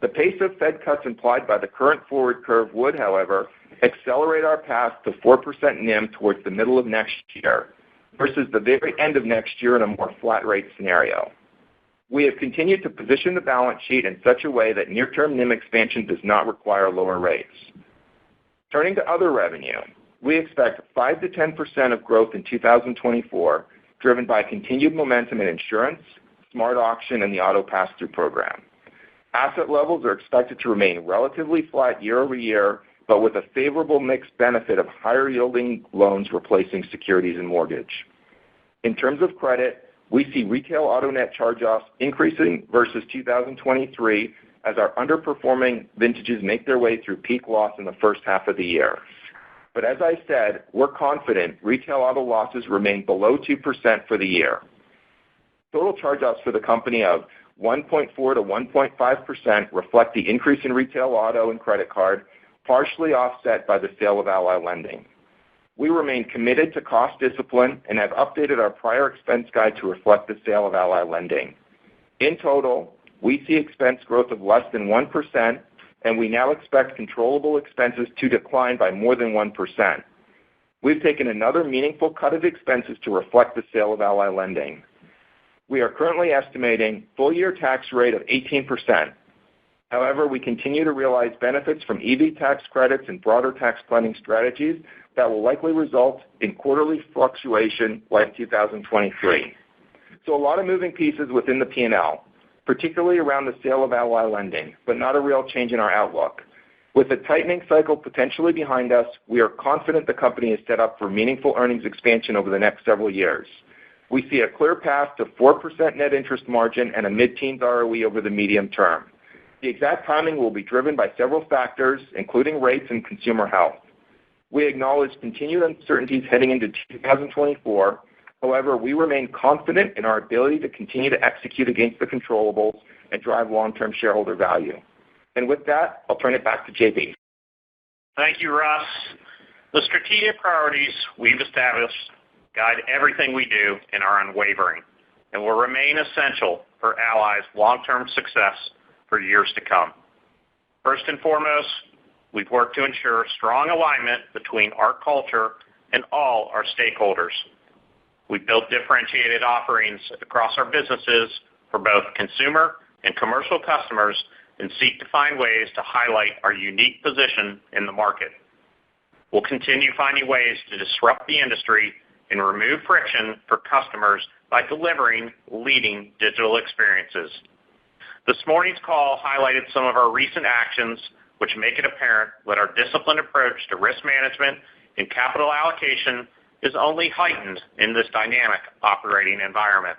The pace of Fed cuts implied by the current forward curve would, however, accelerate our path to 4% NIM towards the middle of next year versus the very end of next year in a more flat rate scenario. We have continued to position the balance sheet in such a way that near-term NIM expansion does not require lower rates. Turning to other revenue, We expect 5 to 10% of growth in 2024, driven by continued momentum in insurance, smart auction, and the auto pass-through program. Asset levels are expected to remain relatively flat year over year, but with a favorable mixed benefit of higher-yielding loans replacing securities and mortgage. In terms of credit, we see retail auto net charge-offs increasing versus 2023 as our underperforming vintages make their way through peak loss in the first half of the year. But as I said, we're confident retail auto losses remain below 2% for the year. Total charge-offs for the company of 1.4 to 1.5% reflect the increase in retail auto and credit card, partially offset by the sale of Ally Lending. We remain committed to cost discipline and have updated our prior expense guide to reflect the sale of Ally Lending. In total, we see expense growth of less than 1%, and we now expect controllable expenses to decline by more than 1%. We've taken another meaningful cut of expenses to reflect the sale of Ally Lending. We are currently estimating full-year tax rate of 18%. However, we continue to realize benefits from EV tax credits and broader tax planning strategies that will likely result in quarterly fluctuation like 2023. So a lot of moving pieces within the P&L, particularly around the sale of Ally Lending, but not a real change in our outlook. With the tightening cycle potentially behind us, we are confident the company is set up for meaningful earnings expansion over the next several years. We see a clear path to 4% net interest margin and a mid-teens ROE over the medium term. The exact timing will be driven by several factors, including rates and consumer health. We acknowledge continued uncertainties heading into 2024. However, we remain confident in our ability to continue to execute against the controllables and drive long-term shareholder value. And with that, I'll turn it back to JB. Thank you, Russ. The strategic priorities we've established guide everything we do and are unwavering, and will remain essential for Ally's long-term success for years to come. First and foremost, we've worked to ensure strong alignment between our culture and all our stakeholders. We've built differentiated offerings across our businesses for both consumer and commercial customers and seek to find ways to highlight our unique position in the market. We'll continue finding ways to disrupt the industry and remove friction for customers by delivering leading digital experiences. This morning's call highlighted some of our recent actions, which make it apparent that our disciplined approach to risk management and capital allocation is only heightened in this dynamic operating environment.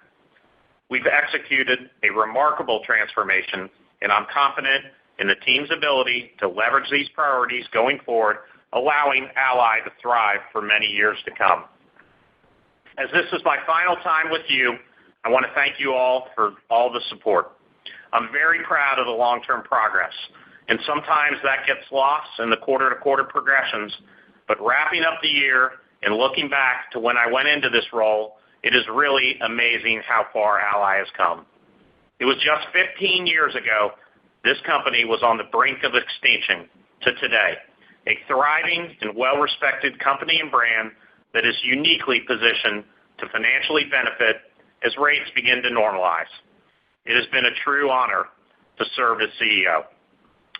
We've executed a remarkable transformation, and I'm confident in the team's ability to leverage these priorities going forward, allowing Ally to thrive for many years to come. As this is my final time with you, I want to thank you all for all the support. I'm very proud of the long-term progress, and sometimes that gets lost in the quarter-to-quarter progressions, but wrapping up the year and looking back to when I went into this role, it is really amazing how far Ally has come. It was just 15 years ago this company was on the brink of extinction to today, a thriving and well-respected company and brand that is uniquely positioned to financially benefit as rates begin to normalize. It has been a true honor to serve as CEO.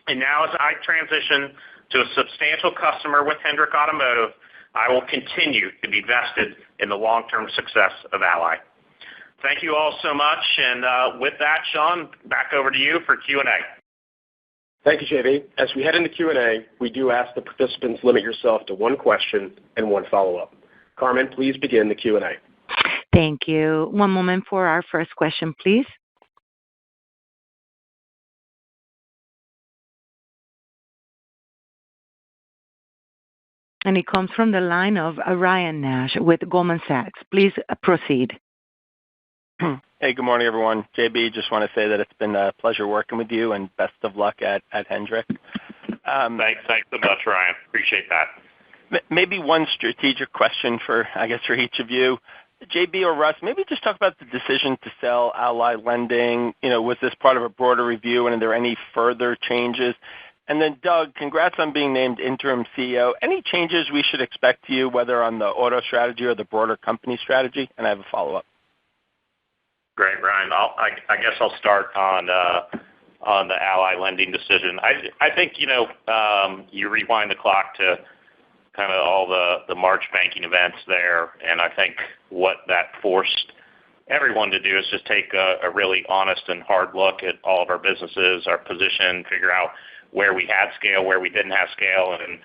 And now as I transition to a substantial customer with Hendrick Automotive, I will continue to be vested in the long-term success of Ally. Thank you all so much. And with that, Sean, back over to you for Q&A. Thank you, JB. As we head into Q&A, we do ask the participants limit yourself to one question and one follow-up. Carmen, please begin the Q&A. Thank you. One moment for our first question, please. And it comes from the line of Ryan Nash with Goldman Sachs. Please proceed. Hey, good morning, everyone. JB, just want to say that it's been a pleasure working with you, and best of luck at Hendrick. Thanks so much, Ryan. Appreciate that. Maybe one strategic question for each of you. JB or Russ, maybe just talk about the decision to sell Ally Lending. Was this part of a broader review, and are there any further changes? And then, Doug, congrats on being named interim CEO. Any changes we should expect to you, whether on the auto strategy or the broader company strategy? And I have a follow-up. Great, Ryan. I guess I'll start on the Ally Lending decision. I think, you rewind the clock to kind of all the March banking events there, and I think what that forced everyone to do is just take a really honest and hard look at all of our businesses, our position, figure out where we had scale, where we didn't have scale, and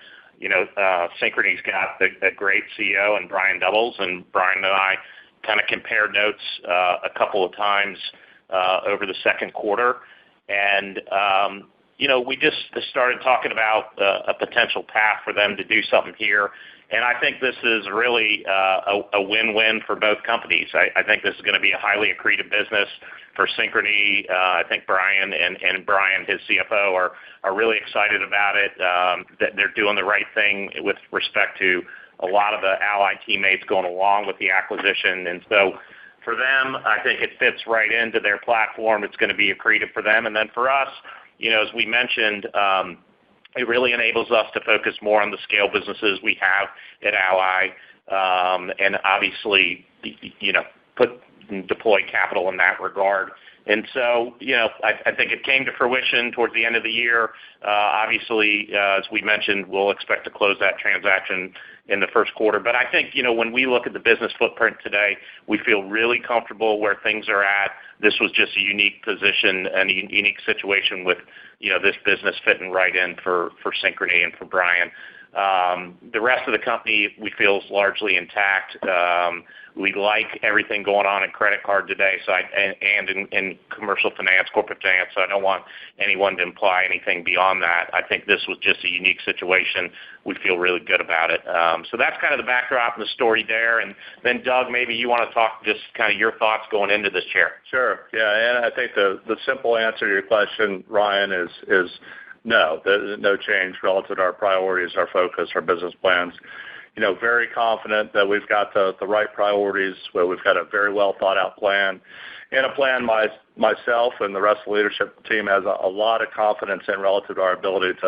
Synchrony's got a great CEO and Brian Doubles, and Brian and I kind of compared notes a couple of times over the second quarter, and we just started talking about a potential path for them to do something here. And I think this is really a win-win for both companies. I think this is going to be a highly accretive business for Synchrony. I think Brian and Brian, his CFO, are really excited about it. That they're doing the right thing with respect to a lot of the Ally teammates going along with the acquisition. And so for them, I think it fits right into their platform. It's going to be accretive for them. And then for us, as we mentioned, it really enables us to focus more on the scale businesses we have at Ally, and obviously, deploy capital in that regard. And so, I think it came to fruition towards the end of the year. Obviously, as we mentioned, we'll expect to close that transaction in the first quarter. But I think, when we look at the business footprint today, we feel really comfortable where things are at. This was just a unique position and a unique situation with, this business fitting right in for Synchrony and for Brian. The rest of the company we feel is largely intact. We like everything going on in credit card today, and in commercial finance, corporate finance. So I don't want anyone to imply anything beyond that. I think this was just a unique situation. We feel really good about it. So that's kind of the backdrop and the story there. And then Doug, maybe you want to talk just kind of your thoughts going into this chair. Sure. Yeah, and I think the simple answer to your question, Ryan, is no. There's no change relative to our priorities, our focus, our business plans. Very confident that we've got the right priorities, where we've got a very well thought out plan, and a plan myself and the rest of the leadership team has a lot of confidence in relative to our ability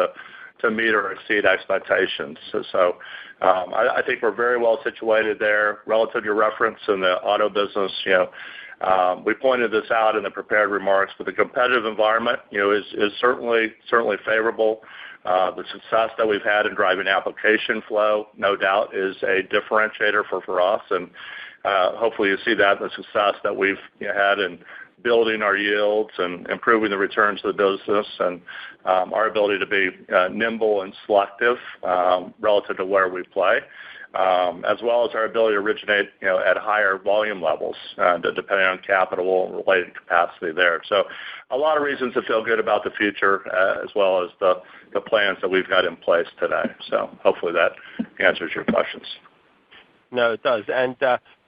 to meet or exceed expectations. So I think we're very well situated there. Relative to your reference in the auto business, we pointed this out in the prepared remarks, but the competitive environment, is certainly favorable. The success that we've had in driving application flow, no doubt, is a differentiator for us, and hopefully you see that in the success that we've had in building our yields and improving the returns of the business, and our ability to be nimble and selective relative to where we play, as well as our ability to originate at higher volume levels, depending on capital and related capacity there. So a lot of reasons to feel good about the future, as well as the plans that we've got in place today. So hopefully that answers your questions. No, it does. And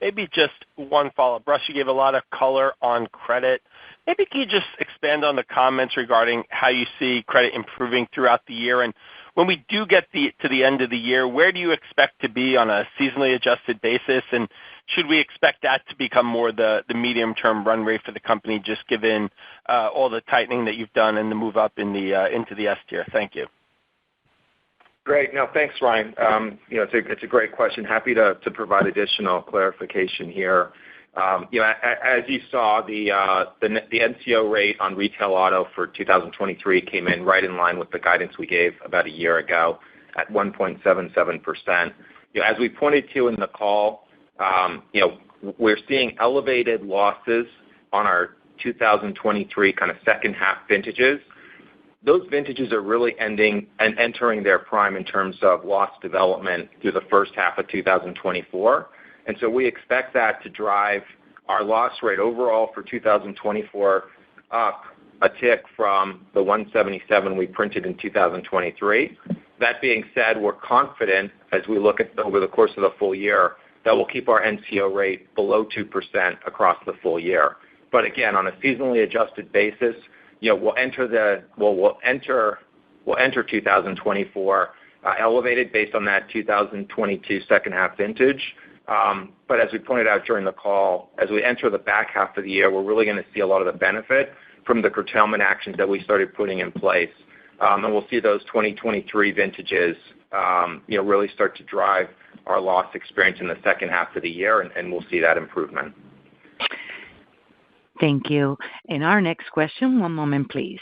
maybe just one follow-up. Russ, you gave a lot of color on credit. Maybe can you just expand on the comments regarding how you see credit improving throughout the year? And when we do get to the end of the year, where do you expect to be on a seasonally adjusted basis? And should we expect that to become more the medium-term run rate for the company, just given all the tightening that you've done and the move up into the S tier? Thank you. Great. No, thanks, Ryan. It's a great question. Happy to provide additional clarification here. As you saw, the NCO rate on retail auto for 2023 came in right in line with the guidance we gave about a year ago at 1.77%. As we pointed to in the call, we're seeing elevated losses on our 2023 kind of second half vintages. Those vintages are really ending and entering their prime in terms of loss development through the first half of 2024. And so we expect that to drive our loss rate overall for 2024 up a tick from the 177 we printed in 2023. That being said, we're confident as we look at over the course of the full year that we'll keep our NCO rate below 2% across the full year. But again, on a seasonally adjusted basis, we'll enter 2024 elevated based on that 2022 second half vintage. But as we pointed out during the call, as we enter the back half of the year, we're really going to see a lot of the benefit from the curtailment actions that we started putting in place. And we'll see those 2023 vintages, really start to drive our loss experience in the second half of the year, and we'll see that improvement. Thank you. And our next question, one moment, please.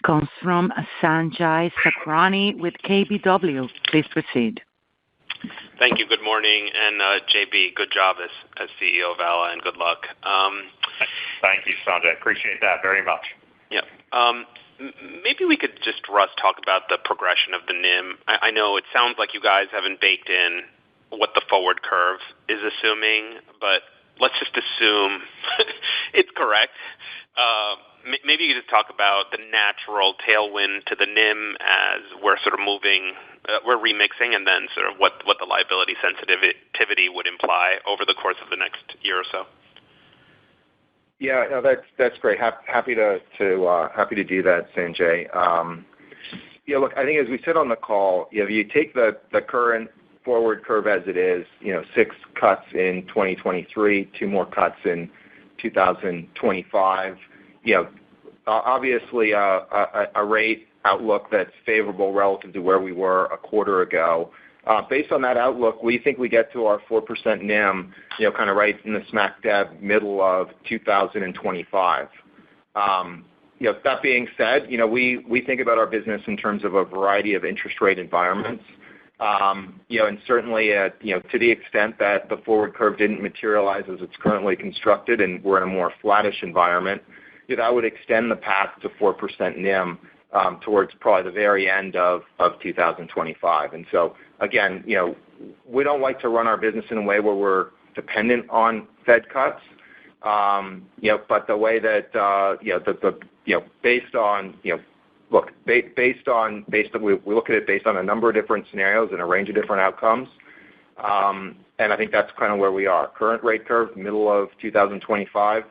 comes from Sanjay Sakhrani with KBW. Please proceed. Thank you. Good morning. And JB, good job as CEO of Ally, and good luck. Thank you, Sanjay. Appreciate that very much. Yeah. Maybe we could just, Russ, talk about the progression of the NIM. I know it sounds like you guys haven't baked in what the forward curve is assuming, but let's just assume it's correct. Maybe you could just talk about the natural tailwind to the NIM as we're sort of we're remixing, and then sort of what the liability sensitivity would imply over the course of the next year or so. Yeah, no, that's great. Happy to do that, Sanjay. Yeah, look, I think as we said on the call, if you take the current forward curve as it is, 6 cuts in 2023, 2 more cuts in 2025. Obviously a rate outlook that's favorable relative to where we were a quarter ago. Based on that outlook, we think we get to our 4% NIM, kind of right in the smack dab middle of 2025. That being said, we think about our business in terms of a variety of interest rate environments. And certainly, to the extent that the forward curve didn't materialize as it's currently constructed, and we're in a more flattish environment, that would extend the path to 4% NIM towards probably the very end of 2025. And so, again, we don't like to run our business in a way where we're dependent on Fed cuts. But the way that we look at it based on a number of different scenarios and a range of different outcomes. And I think that's kind of where we are. Current rate curve, middle of 2025.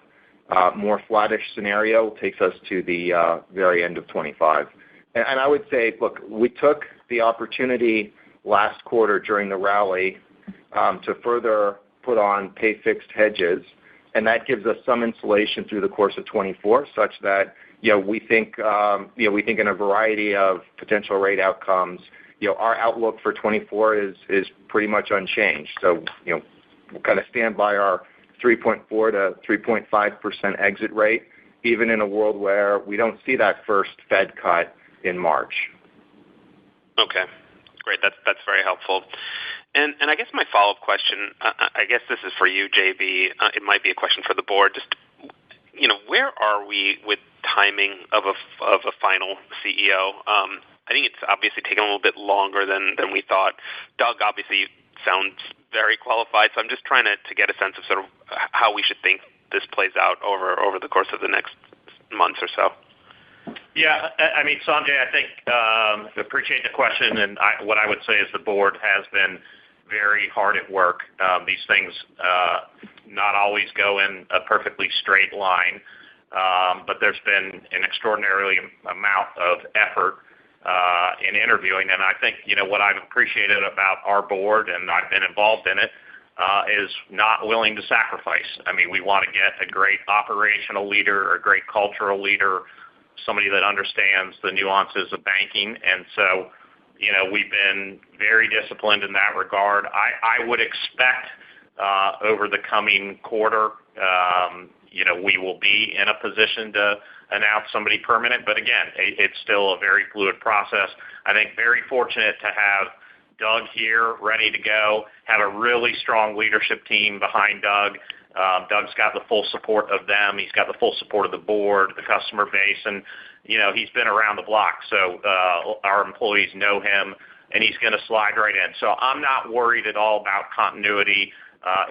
More flattish scenario takes us to the very end of 25. And I would say, look, we took the opportunity last quarter during the rally to further put on pay fixed hedges, and that gives us some insulation through the course of 24, such that we think in a variety of potential rate outcomes, our outlook for 24 is pretty much unchanged. So we'll kind of stand by our 3.4 to 3.5% exit rate, even in a world where we don't see that first Fed cut in March. Okay, great. That's very helpful. And I guess my follow-up question, I guess this is for you, JB. It might be a question for the board. Just, where are we with timing of a final CEO? I think it's obviously taken a little bit longer than we thought. Doug obviously sounds very qualified, so I'm just trying to get a sense of sort of how we should think this plays out over the course of the next months or so. Yeah, I mean, Sanjay, I think appreciate the question, and what I would say is the board has been very hard at work. These things not always go in a perfectly straight line, but there's been an extraordinary amount of effort in interviewing, and I think what I've appreciated about our board, and I've been involved in it, is not willing to sacrifice. I mean, we want to get a great operational leader, a great cultural leader, somebody that understands the nuances of banking, and so we've been very disciplined in that regard. I would expect over the coming quarter, we will be in a position to announce somebody permanent. But again, it's still a very fluid process. I think very fortunate to have Doug here ready to go, have a really strong leadership team behind Doug. Doug's got the full support of them. He's got the full support of the board, the customer base, and he's been around the block. So our employees know him, and he's going to slide right in. So I'm not worried at all about continuity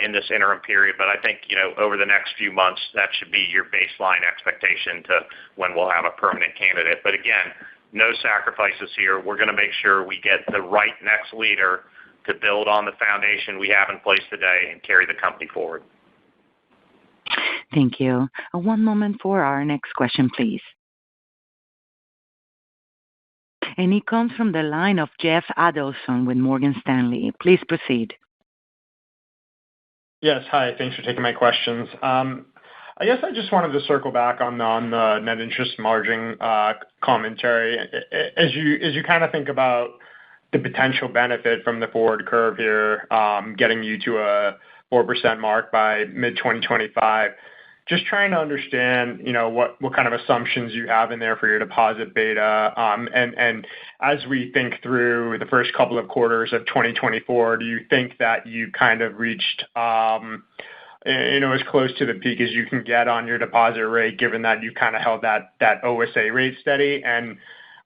in this interim period, but I think over the next few months, that should be your baseline expectation to when we'll have a permanent candidate. But again, no sacrifices here. We're going to make sure we get the right next leader to build on the foundation we have in place today and carry the company forward. Thank you. One moment for our next question, please. And it comes from the line of Jeff Adelson with Morgan Stanley. Please proceed. Yes, hi. Thanks for taking my questions. I guess I just wanted to circle back on the net interest margin commentary. As you kind of think about the potential benefit from the forward curve here, getting you to a 4% mark by mid-2025, Just trying to understand, what kind of assumptions you have in there for your deposit beta. And as we think through the first couple of quarters of 2024, do you think that you kind of reached, as close to the peak as you can get on your deposit rate, given that you kind of held that OSA rate steady? And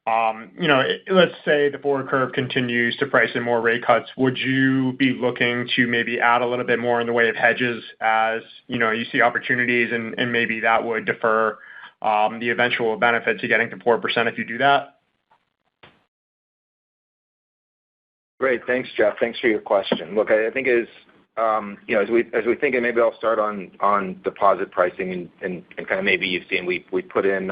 let's say the forward curve continues to price in more rate cuts. Would you be looking to maybe add a little bit more in the way of hedges as, you see opportunities and maybe that would defer the eventual benefit to getting to 4% if you do that? Great. Thanks, Jeff. Thanks for your question. Look, I think as we think, and maybe I'll start on deposit pricing and kind of maybe you've seen we put in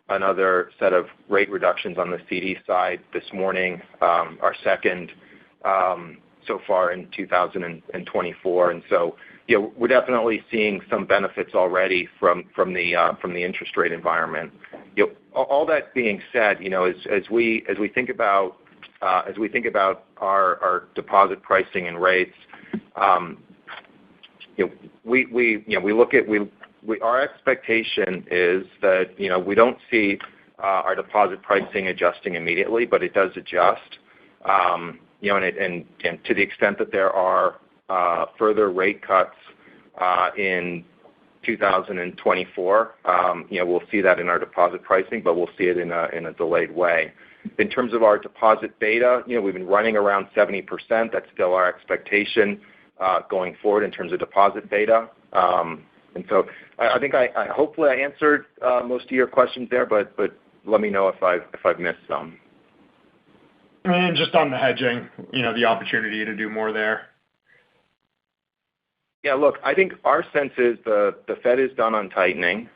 another set of rate reductions on the CD side this morning, our second so far in 2024. And so, we're definitely seeing some benefits already from the interest rate environment. All that being said, as we think about our deposit pricing and rates, our expectation is that, we don't see our deposit pricing adjusting immediately, but it does adjust. And to the extent that there are further rate cuts in 2024, we'll see that in our deposit pricing, but we'll see it in a delayed way. In terms of our deposit beta, we've been running around 70%. That's still our expectation going forward in terms of deposit beta. And so I think hopefully I answered most of your questions there, but let me know if I've missed some. And just on the hedging, the opportunity to do more there. Yeah, look, I think our sense is the Fed is done on tightening.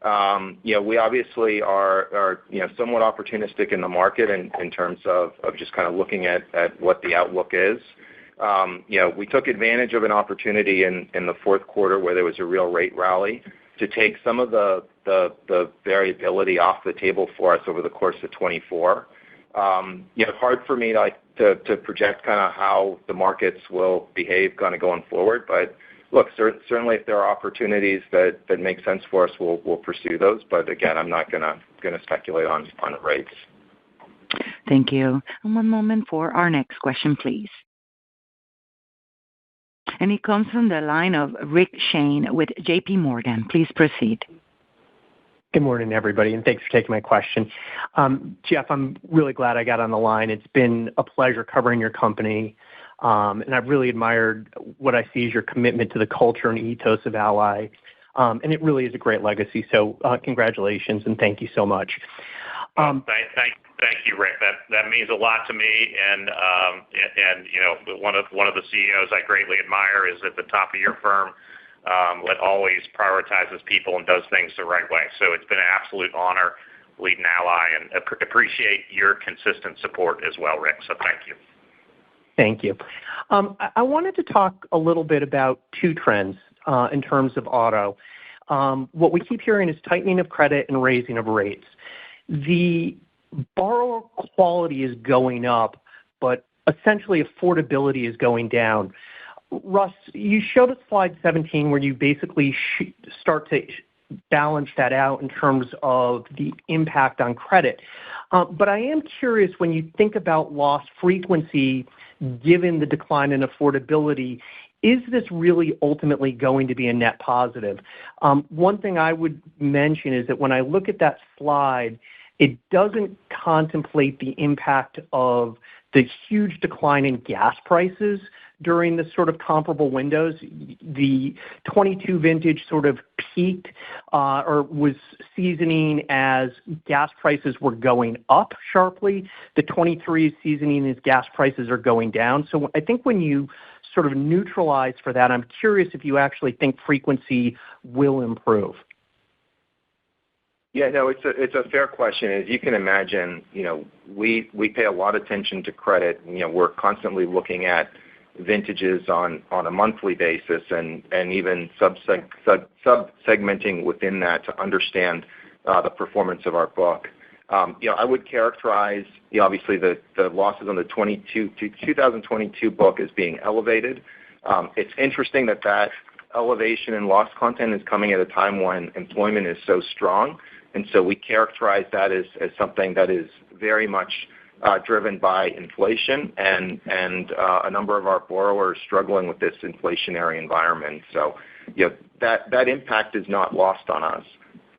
We obviously are somewhat opportunistic in the market in terms of just kind of looking at what the outlook is. We took advantage of an opportunity in the fourth quarter where there was a real rate rally to take some of the variability off the table for us over the course of 24. Hard for me to project kind of how the markets will behave kind of going forward. But look, certainly if there are opportunities that make sense for us, we'll pursue those. But again, I'm not gonna speculate on rates. Thank you. And one moment for our next question, please. And it comes from the line of Rick Shane with J.P. Morgan. Please proceed. Good morning, everybody, and thanks for taking my question. Jeff, I'm really glad I got on the line. It's been a pleasure covering your company, and I've really admired what I see as your commitment to the culture and ethos of Ally, and it really is a great legacy. So congratulations, and thank you so much. Thank you, Rick. That means a lot to me, and one of the CEOs I greatly admire is at the top of your firm. That always prioritizes people and does things the right way. So it's been an absolute honor leading Ally, and appreciate your consistent support as well, Rick. So thank you. Thank you. I wanted to talk a little bit about two trends in terms of auto. What we keep hearing is tightening of credit and raising of rates. The borrower quality is going up, but essentially affordability is going down. Russ, you showed us slide 17 where you basically start to balance that out in terms of the impact on credit. But I am curious, when you think about loss frequency, given the decline in affordability, is this really ultimately going to be a net positive? One thing I would mention is that when I look at that slide, it doesn't contemplate the impact of the huge decline in gas prices during the sort of comparable windows. The 22 vintage sort of peaked or was seasoning as gas prices were going up sharply. The 23 is seasoning as gas prices are going down. So I think when you sort of neutralize for that, I'm curious if you actually think frequency will improve. Yeah, no, it's a fair question. As you can imagine, we pay a lot of attention to credit. We're constantly looking at vintages on a monthly basis and even sub-segmenting within that to understand the performance of our book. I would characterize, obviously, the losses on the 2022 book as being elevated. It's interesting that elevation in loss content is coming at a time when employment is so strong. And so we characterize that as something that is very much driven by inflation and a number of our borrowers struggling with this inflationary environment. So, that impact is not lost on us.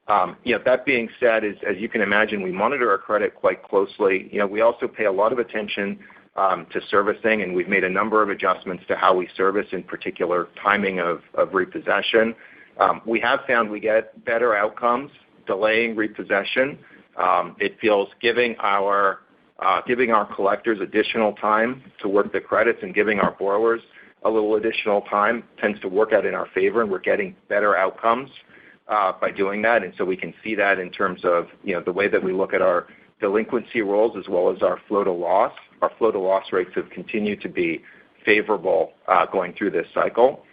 That being said, as you can imagine, we monitor our credit quite closely. We also pay a lot of attention to servicing, and we've made a number of adjustments to how we service, in particular timing of repossession. We have found we get better outcomes delaying repossession. It feels giving our collectors additional time to work the credits and giving our borrowers a little additional time tends to work out in our favor, and we're getting better outcomes by doing that. And so we can see that in terms of the way that we look at our delinquency rolls as well as our flow to loss. Our flow to loss rates have continued to be favorable going through this cycle.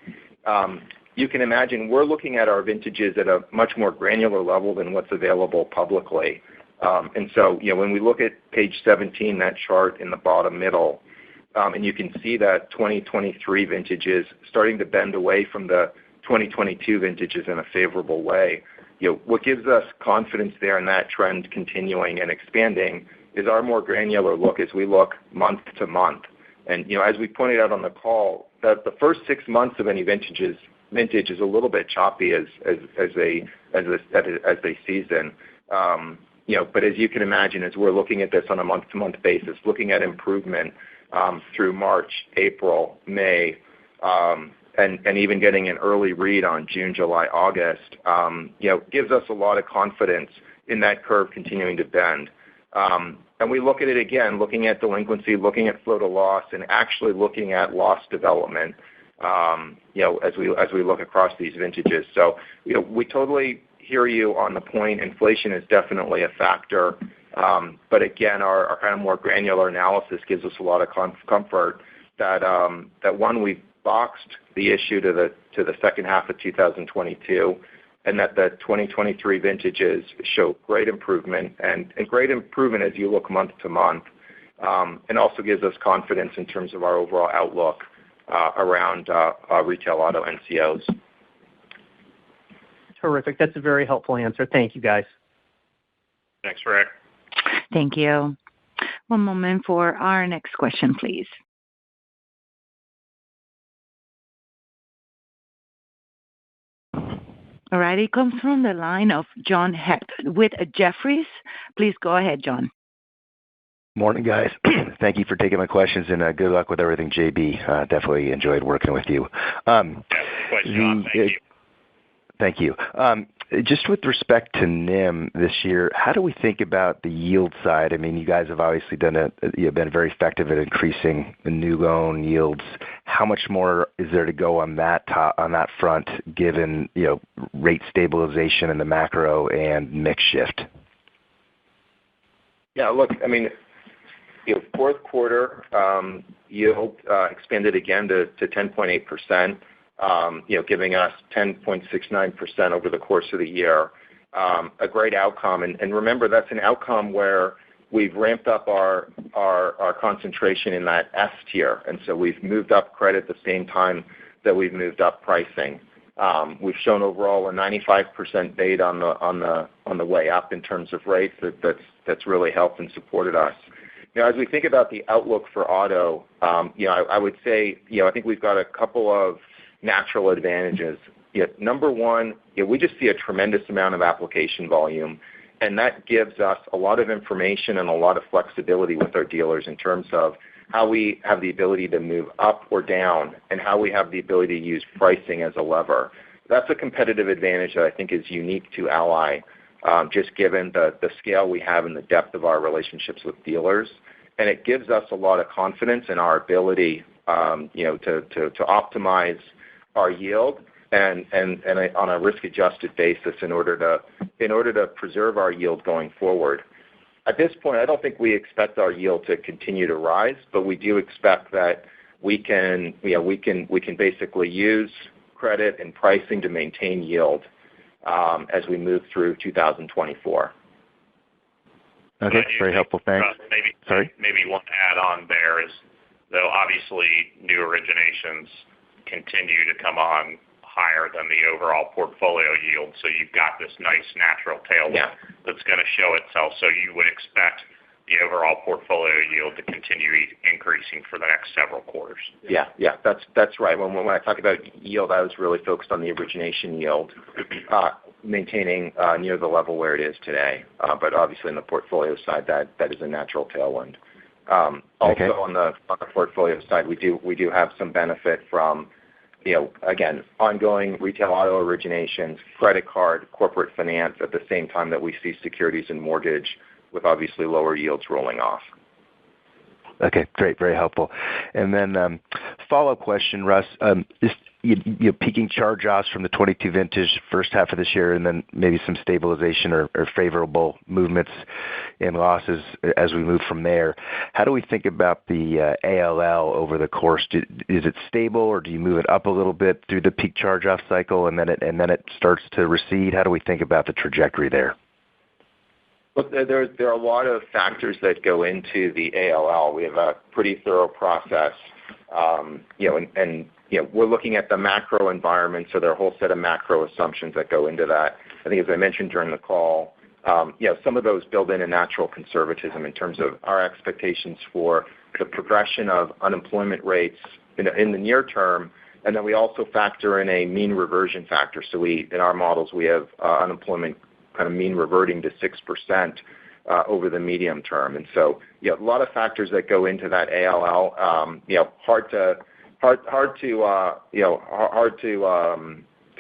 You can imagine we're looking at our vintages at a much more granular level than what's available publicly. And so, when we look at page 17, that chart in the bottom middle, and you can see that 2023 vintages starting to bend away from the 2022 vintages in a favorable way. What gives us confidence there in that trend continuing and expanding is our more granular look as we look month to month. And, as we pointed out on the call, that the first 6 months of any vintage is a little bit choppy as they season. But as you can imagine, as we're looking at this on a month-to-month basis, looking at improvement through March, April, May, and even getting an early read on June, July, August, gives us a lot of confidence in that curve continuing to bend. And we look at it again, looking at delinquency, looking at flow to loss, and actually looking at loss development, as we look across these vintages. So, we totally hear you on the point. Inflation is definitely a factor. But again, our kind of more granular analysis gives us a lot of comfort that one, we've boxed the issue to the second half of 2022, and that the 2023 vintages show great improvement and great improvement as you look month to month, and also gives us confidence in terms of our overall outlook around retail auto NCOs. Terrific. That's a very helpful answer. Thank you, guys. Thanks, Rick. Thank you. One moment for our next question, please. All right, it comes from the line of John Hecht with Jefferies. Please go ahead, John. Morning, guys. Thank you for taking my questions, and good luck with everything, JB. Definitely enjoyed working with you. John. Thank you. Thank you. Just with respect to NIM this year, how do we think about the yield side? I mean, you guys have obviously you've been very effective at increasing the new loan yields. How much more is there to go on that front, given rate stabilization in the macro and mix shift? Yeah, look, I mean, fourth quarter yield expanded again to 10.8%. Giving us 10.69% over the course of the year. A great outcome. And remember, that's an outcome where we've ramped up our concentration in that S tier. And so we've moved up credit at the same time that we've moved up pricing. We've shown overall a 95% beta on the way up in terms of rates. That's really helped and supported us. As we think about the outlook for auto, I would say, I think we've got a couple of natural advantages. Number one, we just see a tremendous amount of application volume, and that gives us a lot of information and a lot of flexibility with our dealers in terms of how we have the ability to move up or down and how we have the ability to use pricing as a lever. That's a competitive advantage that I think is unique to Ally, just given the scale we have and the depth of our relationships with dealers. And it gives us a lot of confidence in our ability to optimize our yield and on a risk-adjusted basis in order to preserve our yield going forward. At this point, I don't think we expect our yield to continue to rise, but we do expect that we can basically use credit and pricing to maintain yield as we move through 2024. Okay, very helpful. Thanks. Maybe one add-on there is, though obviously new originations continue to come on higher than the overall portfolio yield. So you've got this nice natural tailwind that's going to show itself. So you would expect the overall portfolio yield to continue increasing for the next several quarters. Yeah, that's right. When I talk about yield, I was really focused on the origination yield, maintaining near the level where it is today. But obviously, in the portfolio side, that is a natural tailwind. Also, on the portfolio side, we do have some benefit from, again, ongoing retail auto originations, credit card, corporate finance at the same time that we see securities and mortgage with obviously lower yields rolling off. Okay, great. Very helpful. And then follow-up question, Russ, just peaking charge-offs from the 22 vintage first half of this year, and then maybe some stabilization or favorable movements in losses as we move from there. How do we think about the ALL over the course? Is it stable, or do you move it up a little bit through the peak charge-off cycle, and then it starts to recede? How do we think about the trajectory there? Look, there are a lot of factors that go into the ALL. We have a pretty thorough process, and we're looking at the macro environment, so there are a whole set of macro assumptions that go into that. I think, as I mentioned during the call, some of those build in a natural conservatism in terms of our expectations for the progression of unemployment rates in the near term, and then we also factor in a mean reversion factor. So in our models, we have unemployment kind of mean reverting to 6% over the medium term. And so, a lot of factors that go into that ALL. Hard to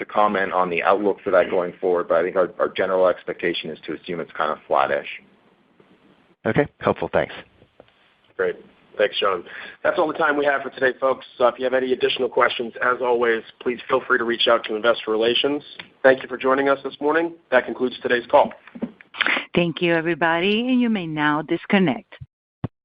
comment on the outlook for that going forward, but I think our general expectation is to assume it's kind of flattish. Okay, helpful. Thanks. Great. Thanks, John. That's all the time we have for today, folks. If you have any additional questions, as always, please feel free to reach out to Investor Relations. Thank you for joining us this morning. That concludes today's call. Thank you, everybody, and you may now disconnect.